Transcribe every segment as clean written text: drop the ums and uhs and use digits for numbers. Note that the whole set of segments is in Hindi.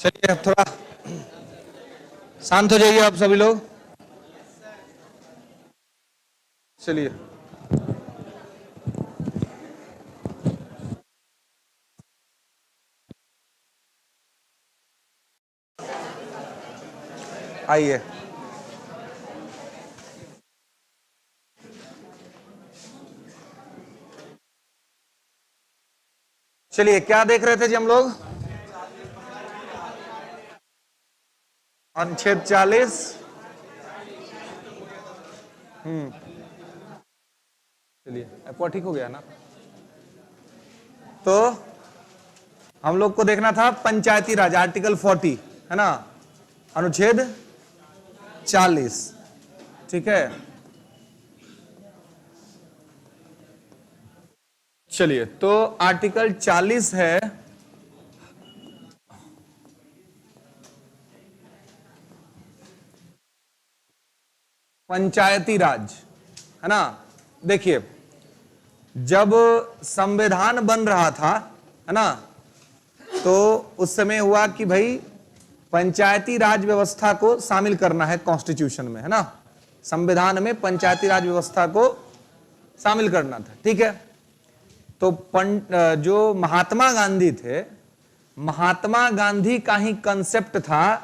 चलिए अब थोड़ा शांत हो जाइए आप सभी लोग। चलिए आइए। चलिए क्या देख रहे थे जी हम लोग? अनुच्छेद 40। चलिए आपको ठीक हो गया ना? तो हम लोग को देखना था पंचायती राज, आर्टिकल 40 है ना, अनुच्छेद 40। ठीक है, चलिए तो आर्टिकल 40 है पंचायती राज, है ना। देखिए जब संविधान बन रहा था, है ना, तो उस समय हुआ कि भाई पंचायती राज व्यवस्था को शामिल करना है कॉन्स्टिट्यूशन में, है ना। संविधान में पंचायती राज व्यवस्था को शामिल करना था, ठीक है। तो जो महात्मा गांधी थे, महात्मा गांधी का ही कंसेप्ट था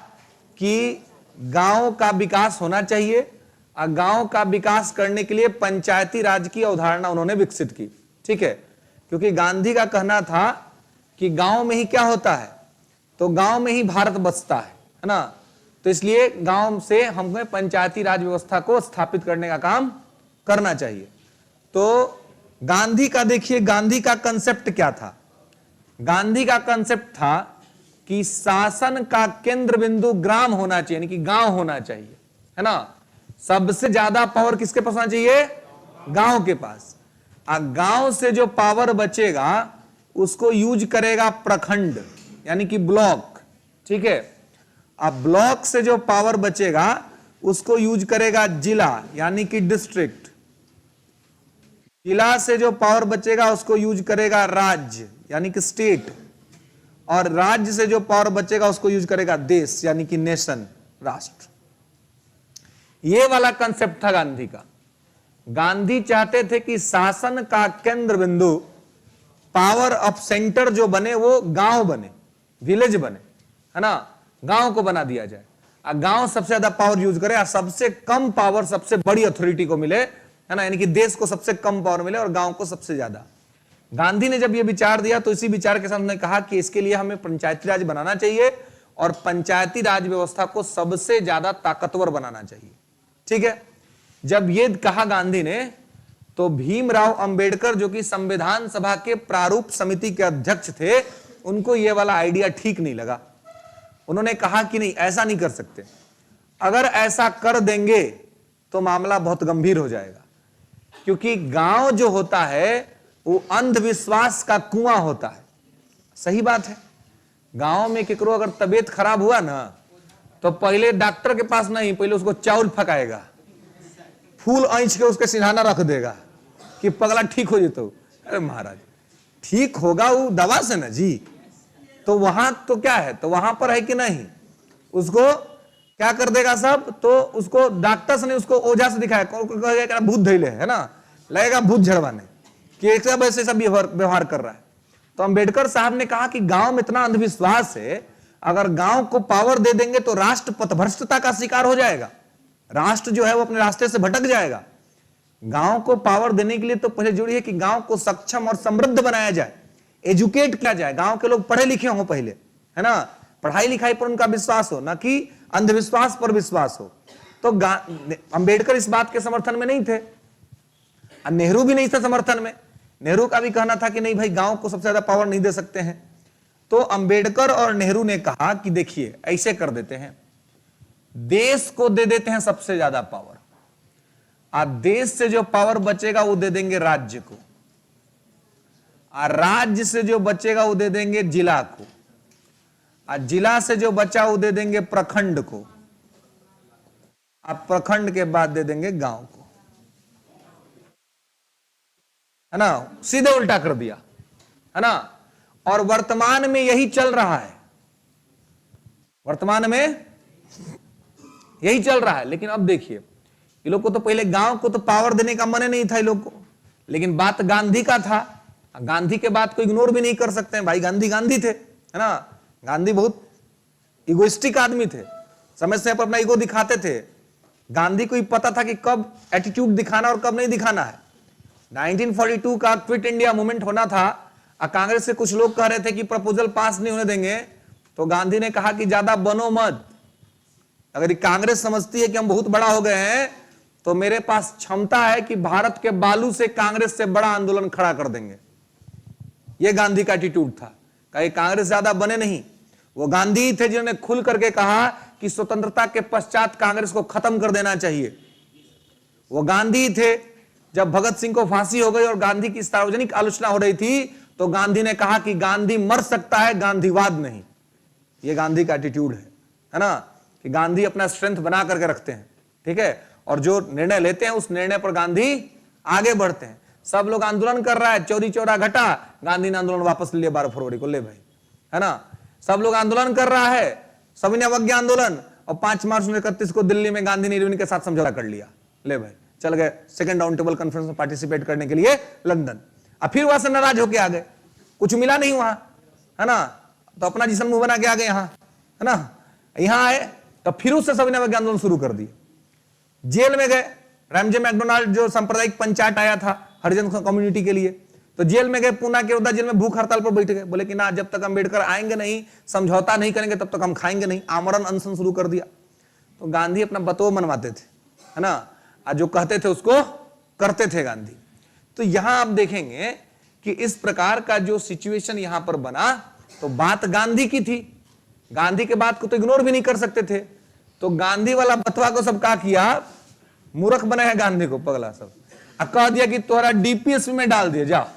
कि गांव का विकास होना चाहिए और गांव का विकास करने के लिए पंचायती राज की अवधारणा उन्होंने विकसित की, ठीक है। क्योंकि गांधी का कहना था कि गांव में ही क्या होता है, तो गांव में ही भारत बसता है ना। तो इसलिए गांव से हमें पंचायती राज व्यवस्था को स्थापित करने का काम करना चाहिए। तो गांधी का देखिए, गांधी का कंसेप्ट क्या था? गांधी का कंसेप्ट था कि शासन का केंद्र बिंदु ग्राम होना चाहिए, यानी कि गांव होना चाहिए, है ना। सबसे ज्यादा पावर किसके पास होना चाहिए? गांव के पास। गांव से जो पावर बचेगा उसको यूज करेगा प्रखंड, यानी कि ब्लॉक, ठीक है। अब ब्लॉक से जो पावर बचेगा उसको यूज करेगा जिला, यानी कि डिस्ट्रिक्ट। जिला से जो पावर बचेगा उसको यूज करेगा राज्य, यानी कि स्टेट। और राज्य से जो पावर बचेगा उसको यूज करेगा देश, यानी कि नेशन, राष्ट्र। ये वाला कंसेप्ट था गांधी का। गांधी चाहते थे कि शासन का केंद्र बिंदु, पावर ऑफ सेंटर जो बने वो गांव बने, विलेज बने, है ना। गांव को बना दिया जाए, गांव सबसे ज्यादा पावर यूज करे, सबसे कम पावर सबसे बड़ी अथॉरिटी को मिले, है ना, यानी कि देश को सबसे कम पावर मिले और गांव को सबसे ज्यादा। गांधी ने जब यह विचार दिया तो इसी विचार के साथ उन्होंने कहा कि इसके लिए हमें पंचायती राज बनाना चाहिए और पंचायती राज व्यवस्था को सबसे ज्यादा ताकतवर बनाना चाहिए, ठीक है। जब ये कहा गांधी ने तो भीमराव अंबेडकर, जो कि संविधान सभा के प्रारूप समिति के अध्यक्ष थे, उनको यह वाला आइडिया ठीक नहीं लगा। उन्होंने कहा कि नहीं, ऐसा नहीं कर सकते, अगर ऐसा कर देंगे तो मामला बहुत गंभीर हो जाएगा। क्योंकि गांव जो होता है वो अंधविश्वास का कुआं होता है। सही बात है। गांव में केकरो अगर तबीयत खराब हुआ ना तो पहले डॉक्टर के पास नहीं, पहले उसको चावल फकाएगा, फूल ऐंच के उसके सिरहाना रख देगा कि पगला ठीक हो जेतो। अरे महाराज, ठीक होगा वो दवा से ना जी। तो वहां तो क्या है, तो वहां पर है कि नहीं, उसको क्या कर देगा सब, तो उसको डॉक्टर से नहीं, उसको ओझा से दिखाया, कहेगा भूत धैले, है ना, लगेगा भूत झड़वाने कि एक सब ऐसे सब व्यवहार कर रहा है। तो अंबेडकर साहब ने कहा कि गांव में इतना अंधविश्वास है, अगर गांव को पावर दे देंगे तो राष्ट्र पथभ्रष्टता का शिकार हो जाएगा, राष्ट्र जो है वो अपने रास्ते से भटक जाएगा। गांव को पावर देने के लिए तो पहले जरूरी है कि गांव को सक्षम और समृद्ध बनाया जाए, एजुकेट किया जाए, गांव के लोग पढ़े लिखे हो पहले, है ना, पढ़ाई लिखाई पर उनका विश्वास हो, ना कि अंधविश्वास पर विश्वास हो। तो अंबेडकर इस बात के समर्थन में नहीं थे, नेहरू भी नहीं था समर्थन में। नेहरू का भी कहना था कि नहीं भाई, गांव को सबसे ज्यादा पावर नहीं दे सकते हैं। तो अंबेडकर और नेहरू ने कहा कि देखिए ऐसे कर देते हैं, देश को दे देते हैं सबसे ज्यादा पावर, और देश से जो पावर बचेगा वो दे देंगे राज्य को, और राज्य से जो बचेगा वो दे देंगे जिला को, और जिला से जो बचा वो दे देंगे प्रखंड को, और प्रखंड के बाद दे देंगे गांव को, है ना। सीधे उल्टा कर दिया, है ना। और वर्तमान में यही चल रहा है। वर्तमान में यही चल रहा है। लेकिन अब देखिए, ये लोग को तो पहले गांव को तो पावर देने का मन नहीं था ये लोग को, लेकिन बात गांधी का था। गांधी के बात को इग्नोर भी नहीं कर सकते हैं भाई, गांधी गांधी थे, है ना। गांधी बहुत इगोइस्टिक आदमी थे, समय समय पर अपना ईगो दिखाते थे। गांधी को ही पता था कि कब एटीट्यूड दिखाना और कब नहीं दिखाना है। 1942 का क्विट इंडिया मूवमेंट होना था, और कांग्रेस से कुछ लोग कह रहे थे कि प्रपोजल पास नहीं होने देंगे, तो गांधी ने कहा कि ज्यादा बनो मत। अगर कांग्रेस समझती है कि हम बहुत बड़ा हो गए हैं, तो मेरे पास क्षमता है कि भारत के बालू से कांग्रेस से बड़ा आंदोलन खड़ा कर देंगे। यह गांधी का एटीट्यूड था। कहीं कांग्रेस ज्यादा बने नहीं, वो गांधी ही थे जिन्होंने खुल करके कहा कि स्वतंत्रता के पश्चात कांग्रेस को खत्म कर देना चाहिए। वो गांधी थे, जब भगत सिंह को फांसी हो गई और गांधी की सार्वजनिक आलोचना हो रही थी, तो गांधी ने कहा कि गांधी मर सकता है, गांधीवाद नहीं। ये गांधी का एटीट्यूड है ना, कि गांधी अपना स्ट्रेंथ बना करके रखते हैं, ठीक है, और जो निर्णय लेते हैं उस निर्णय पर गांधी आगे बढ़ते हैं। सब लोग आंदोलन कर रहा है, चौरी चौरा घटा, गांधी ने आंदोलन वापस ले लिया 12 फरवरी को, ले भाई, है ना। सब लोग आंदोलन कर रहा है, सविनय अवज्ञा आंदोलन, और 5 मार्च 1931 को दिल्ली में गांधी ने इरविन के साथ समझौता कर लिया, ले भाई, चल गए सेकंड राउंड टेबल कॉन्फ्रेंस में पार्टिसिपेट करने के लिए लंदन। अब फिर वहां से नाराज होके आ गए, कुछ मिला नहीं वहां, है ना, तो अपना जिसन मुंह बना के आ गए यहां, है ना। यहां आए तो फिर उससे सविनय अवज्ञा आंदोलन शुरू कर दिए। जेल में गए, रैमजे मैकडोनाल्ड जो सांप्रदायिक पंचायत आया था हरिजन कम्युनिटी के लिए, तो जेल में गए, पूना के उदा जेल में भूख हड़ताल पर बैठ गए। बोले कि ना, जब तक अम्बेडकर आएंगे नहीं, समझौता नहीं करेंगे, तब तक हम खाएंगे नहीं। आमरण अनशन शुरू कर दिया। तो गांधी अपना बतवा मनवाते थे, है ना, और जो कहते थे उसको करते थे गांधी। तो यहां आप देखेंगे कि इस प्रकार का जो सिचुएशन यहां पर बना, तो बात गांधी की थी, गांधी के बात को तो इग्नोर भी नहीं कर सकते थे। तो गांधी वाला बतवा को सब क्या किया, मूर्ख बनाया गांधी को, पगला सब, और कह दिया कि तोहरा डीपीएसपी में डाल दिया जाओ।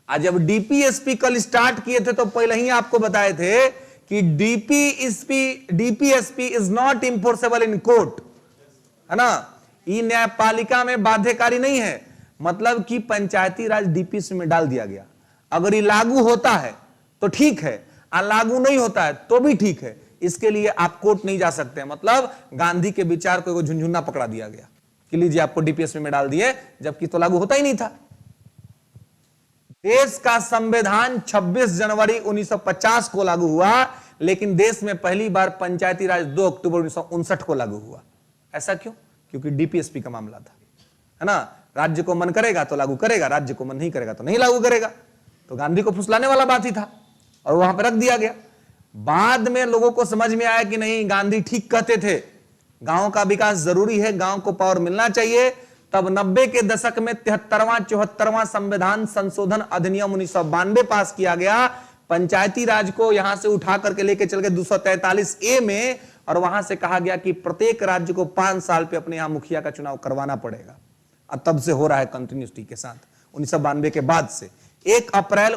आज जब डीपीएसपी कल स्टार्ट किए थे, तो पहले ही आपको बताए थे कि DPSP is not enforceable in court, है ना, ये न्यायपालिका में बाध्यकारी नहीं है। मतलब कि पंचायती राज डीपीएसपी में डाल दिया गया। अगर ये लागू होता है तो ठीक है, और लागू नहीं होता है तो भी ठीक है, इसके लिए आप कोर्ट नहीं जा सकते। मतलब गांधी के विचार को झुंझुना पकड़ा दिया गया कि लीजिए आपको डीपीएसपी में डाल दिए, जबकि तो लागू होता ही नहीं था। देश का संविधान 26 जनवरी 1950 को लागू हुआ, लेकिन देश में पहली बार पंचायती राज 2 अक्टूबर 1959 को लागू हुआ। ऐसा क्यों? क्योंकि डीपीएसपी का मामला था, है ना। राज्य को मन करेगा तो लागू करेगा, राज्य को मन नहीं करेगा तो नहीं लागू करेगा। तो गांधी को फुसलाने वाला बात ही था, और वहां पर रख दिया गया। बाद में लोगों को समझ में आया कि नहीं, गांधी ठीक कहते थे, गांव का विकास जरूरी है, गांव को पावर मिलना चाहिए। तब 90 के दशक में 73वां 74वां संविधान संशोधन अधिनियम 1992 पास किया गया। पंचायती राज को यहां से उठा करके लेके चल गए 243A में, और वहां से कहा गया कि प्रत्येक राज्य को 5 साल पे अपने यहां मुखिया का चुनाव करवाना पड़ेगा। और तब से हो रहा है कंटिन्यूटी के साथ, 1992 के बाद से। 24 अप्रैल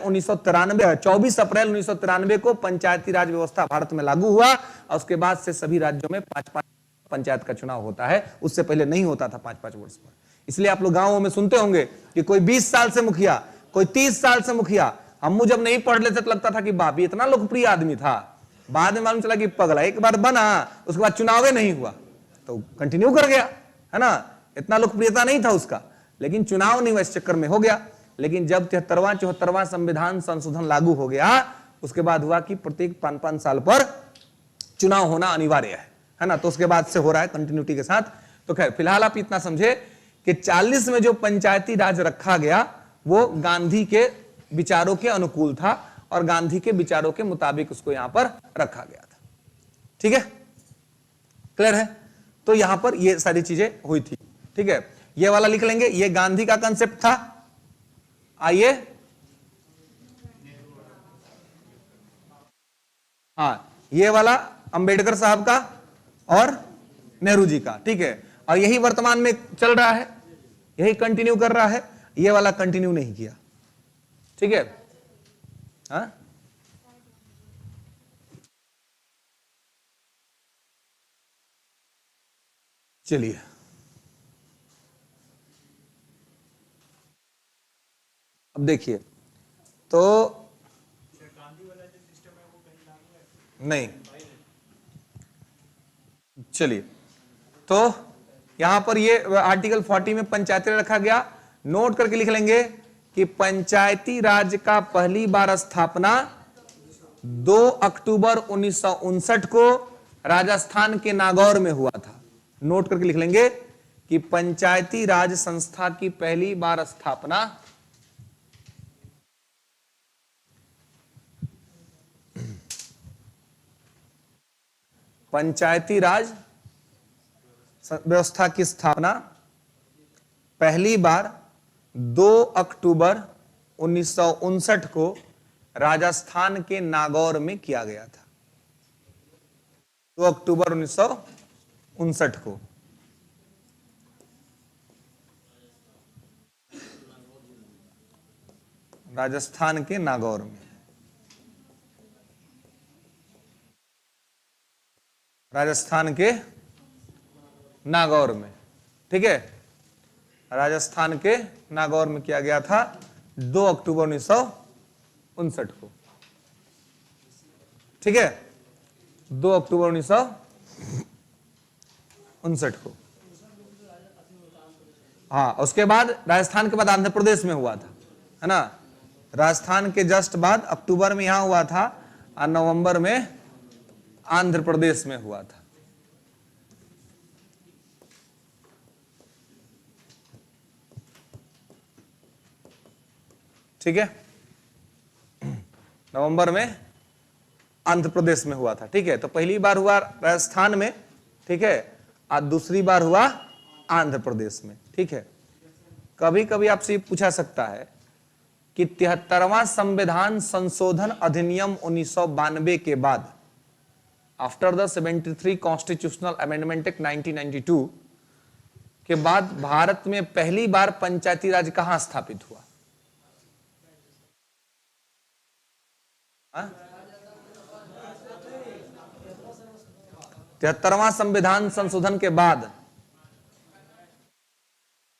1993 को पंचायती राज व्यवस्था भारत में लागू हुआ, और उसके बाद से सभी राज्यों में 5-5 पंचायत का चुनाव होता है। उससे पहले नहीं होता था 5-5 वर्ष पर। इसलिए आप लोग गांवों में सुनते होंगे कि कोई 20 साल से मुखिया, कोई 30 साल से मुखिया। हम जब नहीं पढ़ लेते तो लगता था कि बाप, इतना लोकप्रिय आदमी था। बाद में मालूम चला कि पगला, एक बार बना, उसके बाद चुनाव नहीं हुआ तो कंटिन्यू कर गया, है ना। इतना लोकप्रियता नहीं था उसका, लेकिन चुनाव नहीं हुआ, इस चक्कर में हो गया। लेकिन जब 73वां 74वां संविधान संशोधन लागू हो गया, उसके बाद हुआ कि प्रत्येक 5-5 साल पर चुनाव होना अनिवार्य है ना। तो उसके बाद से हो रहा है कंटिन्यूटी के साथ। तो खैर, फिलहाल आप इतना समझे कि 40 में जो पंचायती राज रखा गया, वो गांधी के विचारों के अनुकूल था, और गांधी के विचारों के मुताबिक उसको यहां पर रखा गया था। ठीक है, क्लियर है। तो यहां पर ये सारी चीजें हुई थी, ठीक है। ये वाला लिख लेंगे, ये गांधी का कंसेप्ट था। आइए, हाँ, ये वाला अंबेडकर साहब का और नेहरू जी का, ठीक है। और यही वर्तमान में चल रहा है, यही कंटिन्यू कर रहा है। ये वाला कंटिन्यू नहीं किया, ठीक है। हाँ, चलिए, अब देखिए, तो नहीं। चलिए, तो यहां पर ये आर्टिकल 40 में पंचायती राज रखा गया। नोट करके लिख लेंगे कि पंचायती राज का पहली बार स्थापना 2 अक्टूबर 1959 को राजस्थान के नागौर में हुआ था। नोट करके लिख लेंगे कि पंचायती राज संस्था की पहली बार स्थापना पंचायती राज व्यवस्था की स्थापना पहली बार 2 अक्टूबर 1959 को राजस्थान के नागौर में किया गया था। 2 अक्टूबर 1959 को। राजस्थान के नागौर में। राजस्थान के नागौर में, ठीक है, राजस्थान के नागौर में किया गया था 2 अक्टूबर 1959 को, ठीक है, 2 अक्टूबर 1959 को। हाँ, उसके बाद राजस्थान के बाद आंध्र प्रदेश में हुआ था, है ना। राजस्थान के जस्ट बाद अक्टूबर में यहां हुआ था और नवंबर में आंध्र प्रदेश में हुआ था। ठीक है, नवंबर में आंध्र प्रदेश में हुआ था। ठीक है, तो पहली बार हुआ राजस्थान में, ठीक है, और दूसरी बार हुआ आंध्र प्रदेश में। ठीक है, कभी कभी आपसे ये पूछा सकता है कि 73वां संविधान संशोधन अधिनियम 1992 के बाद, after the 73 constitutional amendment act 1992 के बाद भारत में पहली बार पंचायती राज कहां स्थापित हुआ? 73वां संविधान संशोधन के बाद।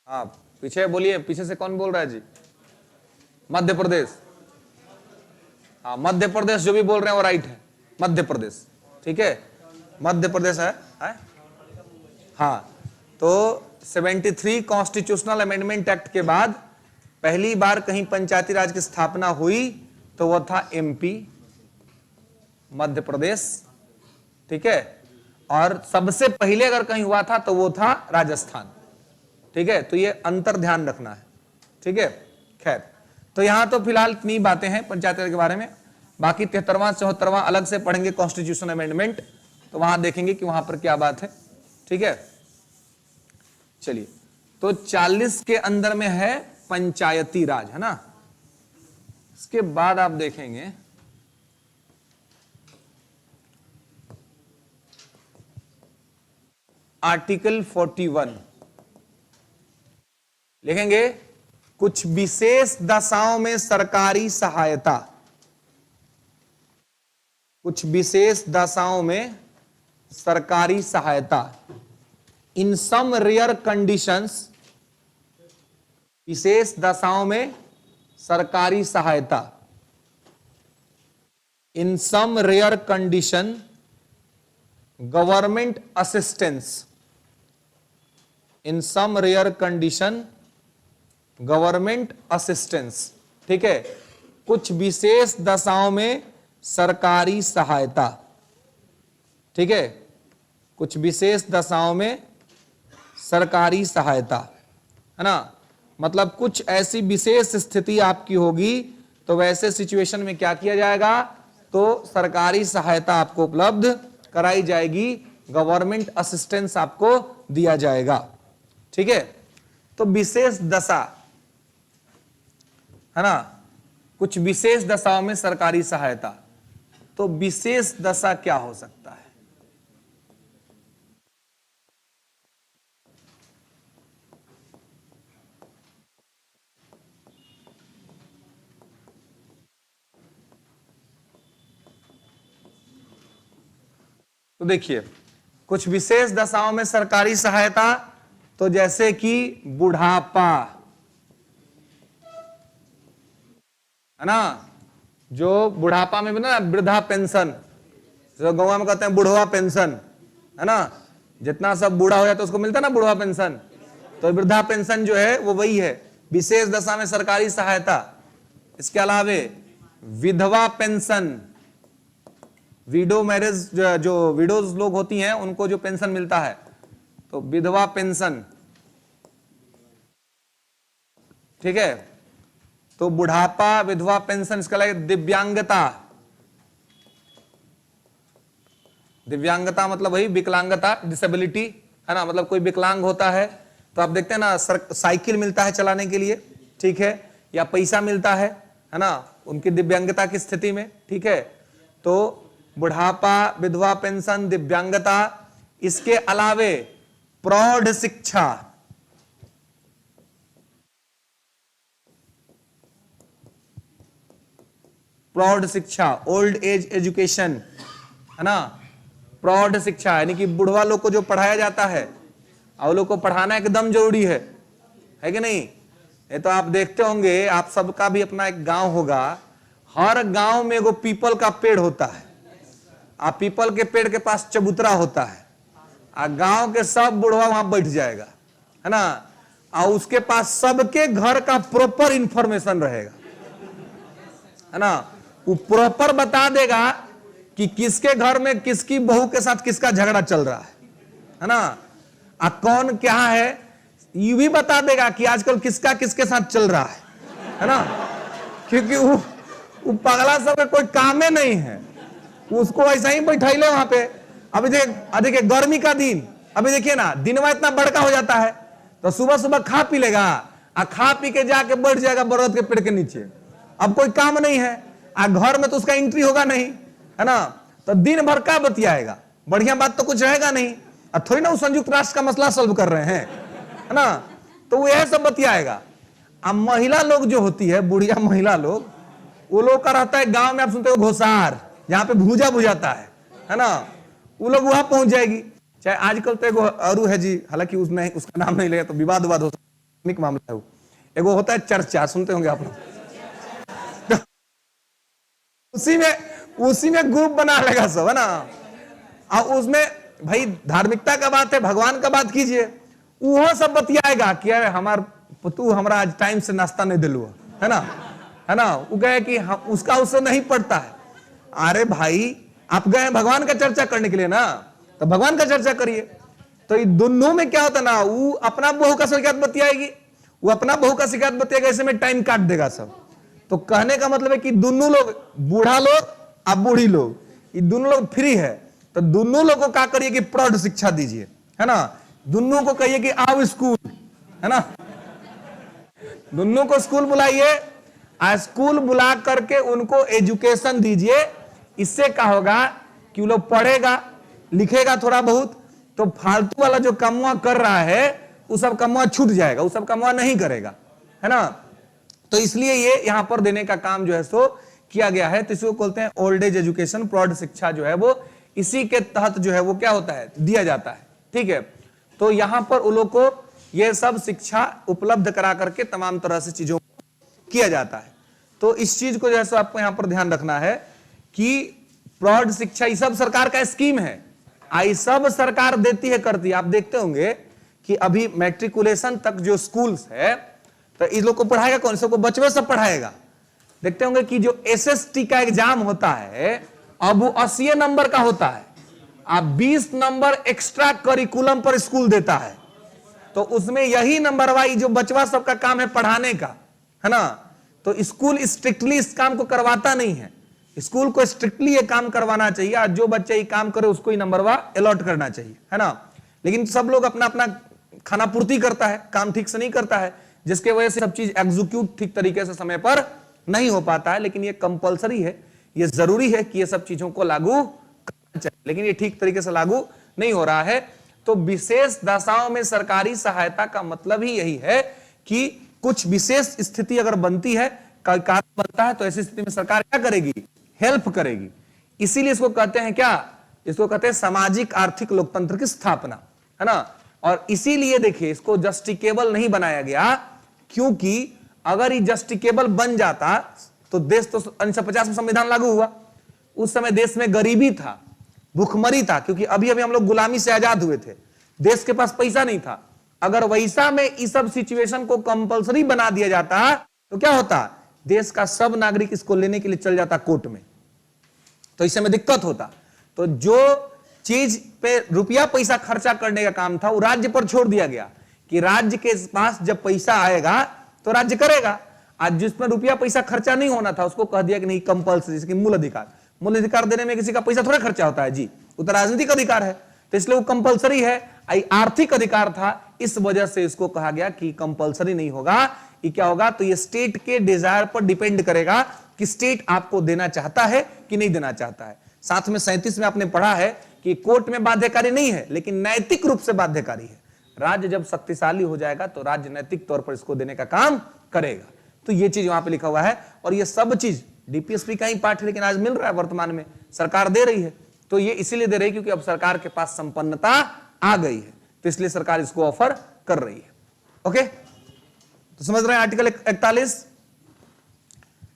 हाँ, पीछे बोलिए, पीछे से कौन बोल रहा है जी? मध्य प्रदेश। हाँ, मध्य प्रदेश जो भी बोल रहे हैं वो राइट है, मध्य प्रदेश। ठीक है, मध्य प्रदेश है? हाँ, तो 73 कॉन्स्टिट्यूशनल अमेंडमेंट एक्ट के बाद पहली बार कहीं पंचायती राज की स्थापना हुई तो वह था एमपी, मध्य प्रदेश। ठीक है, और सबसे पहले अगर कहीं हुआ था तो वो था राजस्थान। ठीक है, तो ये अंतर ध्यान रखना है। ठीक है, खैर, तो यहां तो फिलहाल इतनी बातें हैं पंचायती राज के बारे में। बाकी 73वां 74वां अलग से पढ़ेंगे कॉन्स्टिट्यूशन अमेंडमेंट, तो वहां देखेंगे कि वहां पर क्या बात है। ठीक है, चलिए, तो 40 के अंदर में है पंचायती राज, है ना। इसके बाद आप देखेंगे आर्टिकल 41, लिखेंगे कुछ विशेष दशाओं में सरकारी सहायता। कुछ विशेष दशाओं में सरकारी सहायता, इन सम रेयर कंडीशंस, विशेष दशाओं में सरकारी सहायता, in some rare condition government assistance, in some rare condition government assistance. ठीक है, कुछ विशेष दशाओं में सरकारी सहायता। ठीक है, कुछ विशेष दशाओं में सरकारी सहायता, है ना। मतलब कुछ ऐसी विशेष स्थिति आपकी होगी तो वैसे सिचुएशन में क्या किया जाएगा, तो सरकारी सहायता आपको उपलब्ध कराई जाएगी, गवर्नमेंट असिस्टेंस आपको दिया जाएगा। ठीक है, तो विशेष दशा, है ना, कुछ विशेष दशाओं में सरकारी सहायता, तो विशेष दशा क्या हो सकता है? तो देखिए, कुछ विशेष दशाओं में सरकारी सहायता, तो जैसे कि बुढ़ापा, है ना, जो बुढ़ापा में भी ना वृद्धा पेंशन, जो गाँव में कहते हैं बुढ़वा पेंशन, है ना, जितना सब बूढ़ा हो जाता है उसको मिलता है ना बुढ़वा पेंशन, तो वृद्धा पेंशन जो है वो वही है, विशेष दशा में सरकारी सहायता। इसके अलावे विधवा पेंशन, विडो मैरिज, जो विडोज लोग होती हैं उनको जो पेंशन मिलता है, तो विधवा पेंशन, ठीक है। तो बुढ़ापा, विधवा पेंशन, इसके अलावा दिव्यांगता, दिव्यांगता मतलब वही विकलांगता, डिसेबिलिटी, है ना, मतलब कोई विकलांग होता है तो आप देखते हैं ना साइकिल मिलता है चलाने के लिए, ठीक है, या पैसा मिलता है ना, उनकी दिव्यांगता की स्थिति में, ठीक है। तो बुढ़ापा, विधवा पेंशन, दिव्यांगता, इसके अलावे प्रौढ़ शिक्षा, प्रौढ़ शिक्षा, ओल्ड एज एजुकेशन, है ना, प्रौढ़ शिक्षा यानी कि बुढ़वा लोग को जो पढ़ाया जाता है, और लोग को पढ़ाना एकदम जरूरी है कि नहीं। ये तो आप देखते होंगे, आप सबका भी अपना एक गांव होगा, हर गांव में एगो पीपल का पेड़ होता है, आ पीपल के पेड़ के पास चबूतरा होता है, आ गांव के सब बुढ़वा वहां बैठ जाएगा, है ना, और उसके पास सबके घर का प्रॉपर इंफॉर्मेशन रहेगा, है ना, वो प्रॉपर बता देगा कि किसके घर में किसकी बहू के साथ किसका झगड़ा चल रहा है ना, आ कौन क्या है ये भी बता देगा कि आजकल किसका किसके साथ चल रहा है ना, क्योंकि वो पगला सब कोई काम में नहीं है, उसको ऐसा ही बैठाइले वहां पे। अभी देखिए गर्मी का दिन, अभी देखिए ना दिनवा इतना बड़का हो जाता है, तो सुबह सुबह खा पी लेगा, आ खा पी के जाके बैठ जाएगा बरगद के पेड़ के नीचे, अब कोई काम नहीं है, आ घर में तो उसका एंट्री होगा नहीं, है ना, तो दिन भर का बतियाएगा, बढ़िया बात तो कुछ रहेगा नहीं, और थोड़ी ना वो संयुक्त राष्ट्र का मसला सॉल्व कर रहे हैं, है ना, तो वो यह सब बतियाएगा। अब महिला लोग जो होती है, बुढ़िया महिला लोग, वो लोग का रहता है गांव में, आप सुनते हो घोसार, जहां पे भूजा बुझाता है ना, वो लोग वहां पहुंच जाएगी। चाहे आजकल तो एगो अरु है जी, हालांकि उसने उसका नाम नहीं लिया तो विवाद हो सकता, मामला है। एगो होता है चर्चा, सुनते होंगे आप लोग, उसी में ग्रुप बना लेगा सब, है ना, और उसमें भाई धार्मिकता का बात है, भगवान का बात कीजिए, वो सब बतियाएगा कि अरे तू हमारा आज टाइम से नाश्ता नहीं दिलू, है ना, वो कहे कि उसका उससे नहीं पड़ता है। अरे भाई आप गए भगवान का चर्चा करने के लिए ना, तो भगवान का चर्चा करिए। तो ये दोनों में क्या होता ना, वो अपना बहू का शिकायत बतियाएगी, वो अपना बहू का शिकायत बतियाएगा, ऐसे में टाइम काट देगा सब। तो कहने का मतलब है कि दोनों लोग, बूढ़ा लोग अब बूढ़ी लोग, ये दोनों लोग फ्री है, तो दोनों लोगों को क्या करिए कि प्रौढ़ शिक्षा दीजिए, है ना, दोनों को कहिए कि आओ स्कूल, है ना, दोनों को स्कूल बुलाइए, स्कूल बुला करके उनको एजुकेशन दीजिए। इससे क्या होगा कि वो लोग पढ़ेगा लिखेगा थोड़ा बहुत, तो फालतू वाला जो कमवा कर रहा है वो सब कमवा छूट जाएगा, वो सब कमवा नहीं करेगा, है ना। तो इसलिए ये यहां पर देने का काम जो है सो किया गया है। तो इसको बोलते हैं ओल्ड एज एजुकेशन, प्रौढ़ शिक्षा जो है वो इसी के तहत जो है वो क्या होता है, दिया जाता है, ठीक है। तो यहां पर उन लोग को ये सब शिक्षा उपलब्ध करा करके तमाम तरह से चीजों को किया जाता है। तो इस चीज को जो है सो आपको यहां पर ध्यान रखना है कि प्रौढ़ शिक्षा ये सब सरकार का स्कीम है, आई सब सरकार देती है, करती है। आप देखते होंगे कि अभी मैट्रिकुलेशन तक जो स्कूल्स है, तो इस लोग को पढ़ाएगा कौन, सबको बचवे सब पढ़ाएगा। देखते होंगे कि जो एसएसटी का एग्जाम होता है अब वो 80 नंबर का होता है, अब 20 नंबर एक्स्ट्रा करिकुलम पर स्कूल देता है, तो उसमें यही नंबर वाइज जो बचवा सबका काम है पढ़ाने का, है ना। तो स्कूल स्ट्रिक्टली इस काम को करवाता नहीं है, स्कूल को स्ट्रिक्टली ये काम करवाना चाहिए, और जो बच्चा ये काम करे उसको ही नंबर अलॉट करना चाहिए, है ना। लेकिन सब लोग अपना अपना खाना पूर्ति करता है, काम ठीक से नहीं करता है, जिसके वजह से सब चीज एग्जीक्यूट ठीक तरीके से समय पर नहीं हो पाता है। लेकिन ये कंपलसरी है, ये जरूरी है कि ये सब चीजों को लागू करना चाहिए, लेकिन ये ठीक तरीके से लागू नहीं हो रहा है। तो विशेष दशाओं में सरकारी सहायता का मतलब ही यही है कि कुछ विशेष स्थिति अगर बनती है, कारण बनता है, तो ऐसी स्थिति में सरकार क्या करेगी, हेल्प करेगी। इसीलिए इसको कहते हैं क्या, इसको कहते हैं सामाजिक आर्थिक लोकतंत्र की स्थापना, है ना। और इसीलिए देखिए इसको जस्टिकेबल नहीं बनाया गया, क्योंकि अगर ये जस्टिकेबल बन जाता तो देश तो 1950 में संविधान लागू हुआ, उस समय देश में गरीबी था, भुखमरी था, क्योंकि अभी अभी हम लोग गुलामी से आजाद हुए थे, देश के पास पैसा नहीं था। अगर वैसा में इस सब सिचुएशन को कंपलसरी बना दिया जाता तो क्या होता, देश का सब नागरिक इसको लेने के लिए चल जाता कोर्ट में, तो इससे में दिक्कत होता। तो जो चीज पे रुपया पैसा खर्चा करने का काम था वो राज्य पर छोड़ दिया गया, कि राज्य के पास जब पैसा आएगा तो राज्य करेगा। आज जिसमें रुपया पैसा खर्चा नहीं होना था उसको कह दिया कि नहीं कंपल्सरी, जैसे कि मूल अधिकार देने में किसी का पैसा थोड़ा खर्चा होता है जी, वो तो राजनीतिक अधिकार है, तो इसलिए वो कंपल्सरी है। आर्थिक अधिकार था, इस वजह से इसको कहा गया कि कंपल्सरी नहीं होगा। ये क्या होगा, तो ये स्टेट के डिजायर पर डिपेंड करेगा कि स्टेट आपको देना चाहता है कि नहीं देना चाहता है। साथ में 37 में आपने पढ़ा है कि कोर्ट में बाध्यकारी नहीं है, लेकिन नैतिक रूप से बाध्यकारी है। राज्य जब शक्तिशाली हो जाएगा तो राज्य नैतिक तौर पर इसको देने का काम करेगा। तो ये चीज वहां पे लिखा हुआ है, और ये सब चीज डीपीएसपी का ही पाठ है, लेकिन आज मिल रहा है, वर्तमान में सरकार दे रही है। तो ये इसीलिए दे रही है क्योंकि अब सरकार के पास संपन्नता आ गई है, तो इसलिए सरकार इसको ऑफर कर रही है। ओके, तो समझ रहे हैं आर्टिकल 41।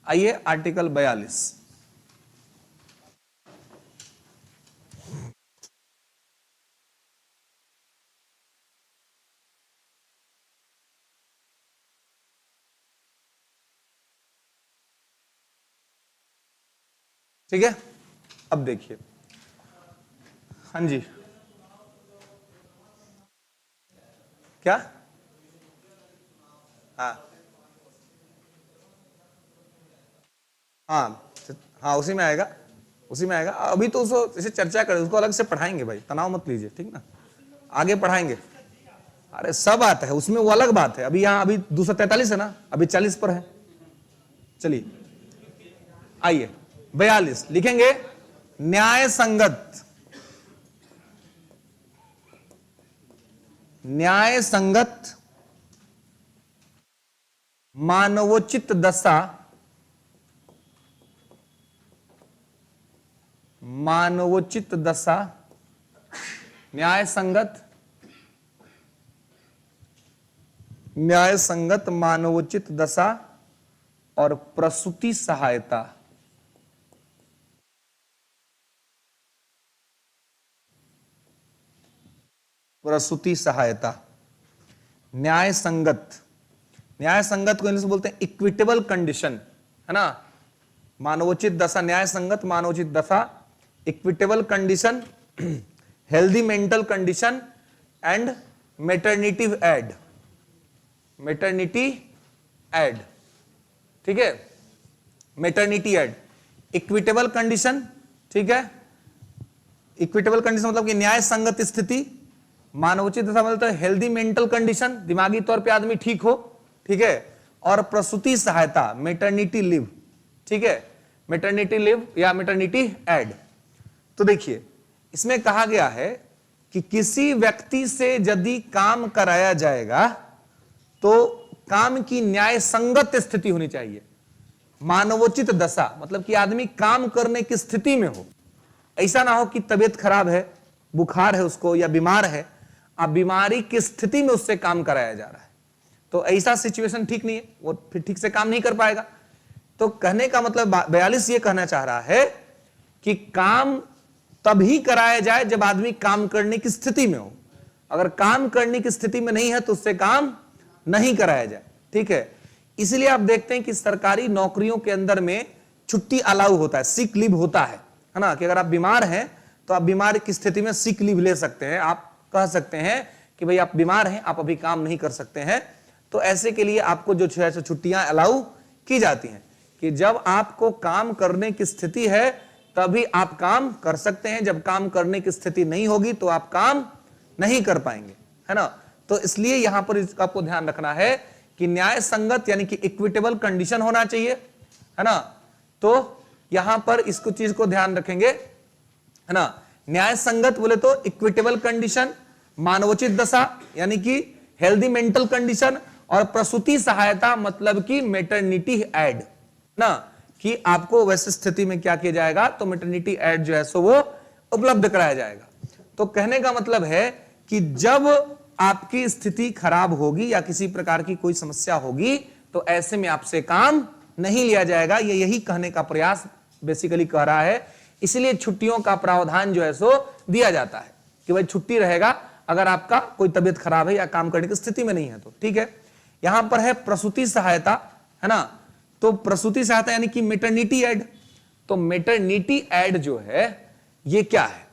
आइए आर्टिकल 42। ठीक है, अब देखिए, हाँ जी, क्या, हाँ हाँ हाँ, उसी में आएगा, उसी में आएगा। अभी तो उसको जैसे चर्चा करें, उसको अलग से पढ़ाएंगे भाई, तनाव मत लीजिए, ठीक ना, आगे पढ़ाएंगे। अरे सब आता है उसमें, वो अलग बात है। अभी यहाँ अभी 243 है ना, अभी 40 पर है। चलिए आइए 42 लिखेंगे, न्याय संगत, न्याय संगत मानवोचित दशा, मानवोचित दशा, न्याय संगत, न्याय संगत मानवोचित दशा और प्रसूति सहायता, प्रसूति सहायता, न्याय संगत, न्याय संगत को इंग्लिश में बोलते हैं इक्विटेबल कंडीशन, है ना, मानवोचित दशा, न्याय संगत मानवोचित दशा, equitable condition, healthy mental condition and maternity aid, maternity aid, ठीक है, मैटरनिटी एड, इक्विटेबल कंडीशन, ठीक है, इक्विटेबल कंडीशन मतलब कि न्याय संगत स्थिति, मानवोचित दशा मतलब हेल्दी मेंटल कंडीशन, दिमागी तौर पे आदमी ठीक हो, ठीक है, और प्रसूति सहायता, मैटरनिटी लीव, ठीक है, मैटरनिटी लीव या मैटरनिटी एड। तो देखिए इसमें कहा गया है कि किसी व्यक्ति से यदि काम कराया जाएगा तो काम की न्याय संगत स्थिति होनी चाहिए। मानवोचित दशा मतलब कि आदमी काम करने की स्थिति में हो, ऐसा ना हो कि तबीयत खराब है, बुखार है उसको या बीमार है, अब बीमारी की स्थिति में उससे काम कराया जा रहा है, तो ऐसा सिचुएशन ठीक नहीं है, वो फिर ठीक से काम नहीं कर पाएगा। तो कहने का मतलब 42 ये कहना चाह रहा है कि काम तभी कराया जाए जब आदमी काम करने की स्थिति में हो, अगर काम करने की स्थिति में नहीं है तो उससे काम नहीं कराया जाए, ठीक है। इसलिए आप देखते हैं कि सरकारी नौकरियों के अंदर में छुट्टी अलाउ होता है, सिक लीव होता है ना, कि अगर आप बीमार हैं तो आप बीमार की स्थिति में सिक लीव ले सकते हैं, आप कह सकते हैं कि भाई आप बीमार हैं, आप अभी काम नहीं कर सकते हैं, तो ऐसे के लिए आपको जो छुट्टियां अलाउ की जाती हैं कि जब आपको काम करने की स्थिति है तभी आप काम कर सकते हैं, जब काम करने की स्थिति नहीं होगी तो आप काम नहीं कर पाएंगे, है ना। तो इसलिए यहां पर आपको ध्यान रखना है कि न्याय संगत यानी कि इक्विटेबल कंडीशन होना चाहिए, है ना। तो यहां पर इसको चीज को ध्यान रखेंगे, है ना। न्याय संगत बोले तो इक्विटेबल कंडीशन, मानवोचित दशा यानी कि हेल्दी मेंटल कंडीशन, और प्रसूति सहायता मतलब कि मैटरनिटी एड ना, कि आपको वैसे स्थिति में क्या किया जाएगा, तो मैटरनिटी एड जो है सो वो उपलब्ध कराया जाएगा। तो कहने का मतलब है कि जब आपकी स्थिति खराब होगी या किसी प्रकार की कोई समस्या होगी तो ऐसे में आपसे काम नहीं लिया जाएगा। ये यही कहने का प्रयास बेसिकली कह रहा है इसलिए छुट्टियों का प्रावधान जो है सो दिया जाता है कि भाई छुट्टी रहेगा अगर आपका कोई तबीयत खराब है या काम करने की स्थिति में नहीं है तो। ठीक है, यहां पर है प्रसूति सहायता, है ना। तो प्रसूति सहायता यानी कि मैटरनिटी एड। तो मैटरनिटी एड जो है ये क्या है,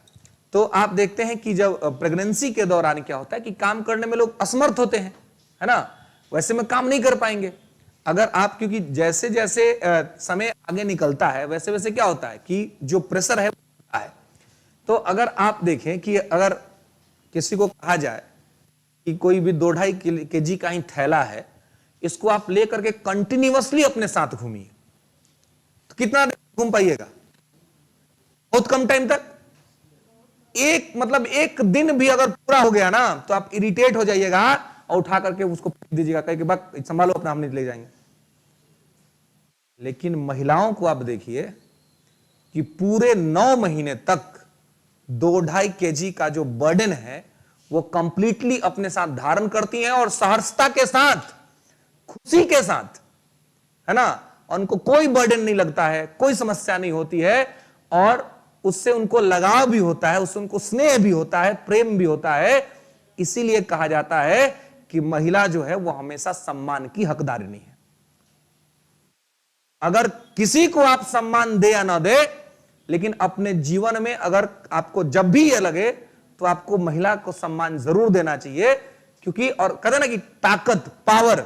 तो आप देखते हैं कि जब प्रेगनेंसी के दौरान क्या होता है कि काम करने में लोग असमर्थ होते हैं, है ना, वैसे में काम नहीं कर पाएंगे। अगर आप, क्योंकि जैसे जैसे समय आगे निकलता है वैसे वैसे क्या होता है कि जो प्रेशर है वो बढ़ता है। तो अगर आप देखें कि अगर किसी को कहा जाए कि कोई भी 2-2.5 kg का ही थैला है, इसको आप लेकर के कंटिन्यूअसली अपने साथ घूमिए, तो कितना घूम पाइएगा? बहुत कम टाइम तक। एक दिन भी अगर पूरा हो गया ना तो आप इरिटेट हो जाइएगा और उठा करके उसको फेंक दीजिएगा, कहीं के बाद संभालो अपना, हम नहीं ले जाएंगे। लेकिन महिलाओं को आप देखिए कि पूरे 9 महीने तक 2-2.5 kg का जो बर्डन है वो कंप्लीटली अपने साथ धारण करती हैं और सहर्षता के साथ, खुशी के साथ, है ना, उनको कोई बर्डन नहीं लगता है, कोई समस्या नहीं होती है और उससे उनको लगाव भी होता है, उससे उनको स्नेह भी होता है, प्रेम भी होता है। इसीलिए कहा जाता है कि महिला जो है वो हमेशा सम्मान की हकदारिनी है। अगर किसी को आप सम्मान दे या ना दे, लेकिन अपने जीवन में अगर आपको जब भी यह लगे तो आपको महिला को सम्मान जरूर देना चाहिए, क्योंकि और कहते ना कि ताकत, पावर,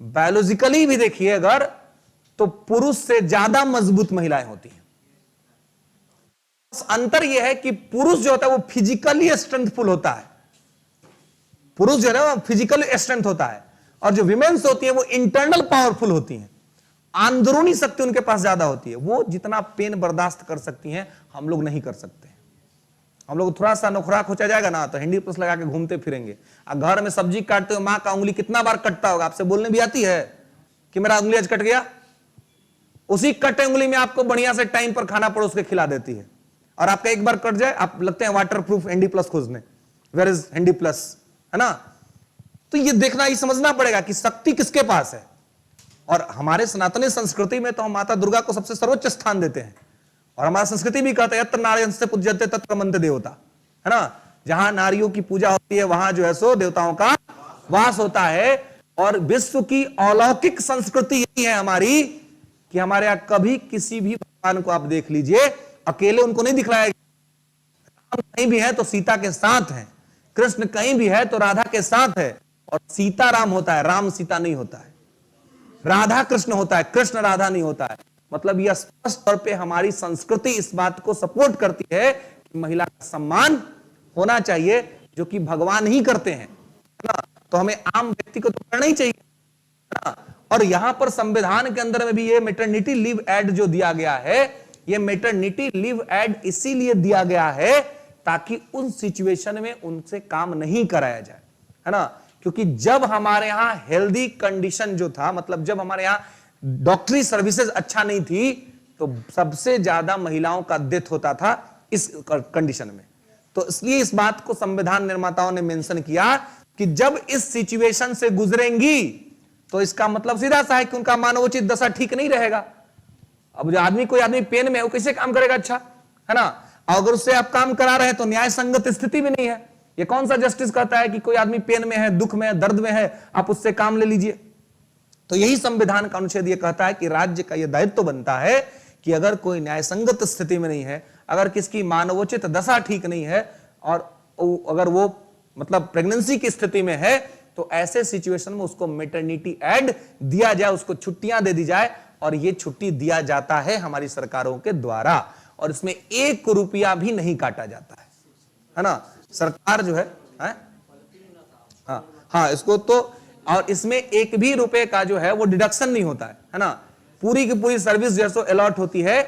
बायोलॉजिकली भी देखिए अगर तो पुरुष से ज्यादा मजबूत महिलाएं होती हैं। अंतर यह है कि पुरुष जो होता है वो फिजिकली स्ट्रेंथफुल होता है, पुरुष जो है ना वो फिजिकली स्ट्रेंथ होता है, और जो विमेन्स होती है वो इंटरनल पावरफुल होती हैं, अंदरूनी शक्ति उनके पास ज्यादा होती है। वो जितना पेन बर्दाश्त कर सकती हैं हम लोग नहीं कर सकते। हम लोग थोड़ा सा नखराक हो जाएगा ना तो हैंडी प्लस लगा के घूमते फिरेंगे। घर में सब्जी काटते हो, मां का उंगली कितना बार कटता होगा, आपसे बोलने भी आती है कि मेरा उंगली आज कट गया। उसी कटे उंगली में आपको बढ़िया से टाइम पर खाना परोस के खिला देती है, और आपका एक बार कट जाए आप लगते हैं वाटर प्रूफ हैंडी प्लस खोजने, वेयर इज हैंडी प्लस, है ना। तो ये देखना, ये समझना पड़ेगा कि शक्ति किसके पास है। और हमारे सनातनी संस्कृति में तो हम माता दुर्गा को सबसे सर्वोच्च स्थान देते हैं, और हमारा संस्कृति भी कहता है यत्र नार्यंस्ते पूज्यते तत्र रमन्ते देवता, है ना। जहां नारियों की पूजा होती है वहां जो है सो देवताओं का वास होता है। और विश्व की अलौकिक संस्कृति यही है हमारी कि हमारे यहां कभी किसी भी भगवान को आप देख लीजिए अकेले उनको नहीं दिखलाया गया। राम कहीं भी है तो सीता के साथ है, कृष्ण कहीं भी है तो राधा के साथ है, और सीता राम होता है, राम सीता नहीं होता है, राधा कृष्ण होता है, कृष्ण राधा नहीं होता है। मतलब यह स्पष्ट तौर पे हमारी संस्कृति इस बात को सपोर्ट करती है कि महिला का सम्मान होना चाहिए, जो कि भगवान ही करते हैं, है ना। तो हमें आम व्यक्ति को तो करना ही चाहिए, है ना। और यहां पर संविधान के अंदर में भी ये मैटरनिटी लीव एड जो दिया गया है, ये मैटरनिटी लीव एड इसीलिए दिया गया है ताकि उन सिचुएशन में उनसे काम नहीं कराया जाए, है ना। क्योंकि जब हमारे यहां हेल्दी कंडीशन जो था, मतलब जब हमारे यहां डॉक्टरी सर्विसेज अच्छा नहीं थी, तो सबसे ज्यादा महिलाओं का डेथ होता था इस कंडीशन में। तो इसलिए इस बात को संविधान निर्माताओं ने मेंशन किया कि जब इस सिचुएशन से गुजरेंगी तो इसका मतलब सीधा सा है कि उनका मानवोचित दशा ठीक नहीं रहेगा। अब जो आदमी, कोई आदमी पेन में है वो कैसे काम करेगा, अच्छा, है ना। अगर उससे आप काम करा रहे हैं तो न्याय संगत स्थिति भी नहीं है। ये कौन सा जस्टिस कहता है कि कोई आदमी पेन में है, दुख में है, दर्द में है, आप उससे काम ले लीजिए। तो यही संविधान का अनुच्छेद ये कहता है कि राज्य का यह दायित्व बनता है कि अगर कोई न्याय संगत स्थिति में नहीं है, अगर किसकी मानवोचित दशा ठीक नहीं है, और अगर वो मतलब प्रेगनेंसी की स्थिति में है, तो ऐसे सिचुएशन में उसको मैटरनिटी एड दिया जाए, उसको छुट्टियां दे दी जाए। और ये छुट्टी दिया जाता है हमारी सरकारों के द्वारा, और इसमें 1 रुपया भी नहीं काटा जाता है ना। सरकार जो है हाँ इसको तो, और इसमें 1 भी रुपए का जो है वो डिडक्शन नहीं होता है ना। पूरी की पूरी सर्विस जैसो अलॉट होती है।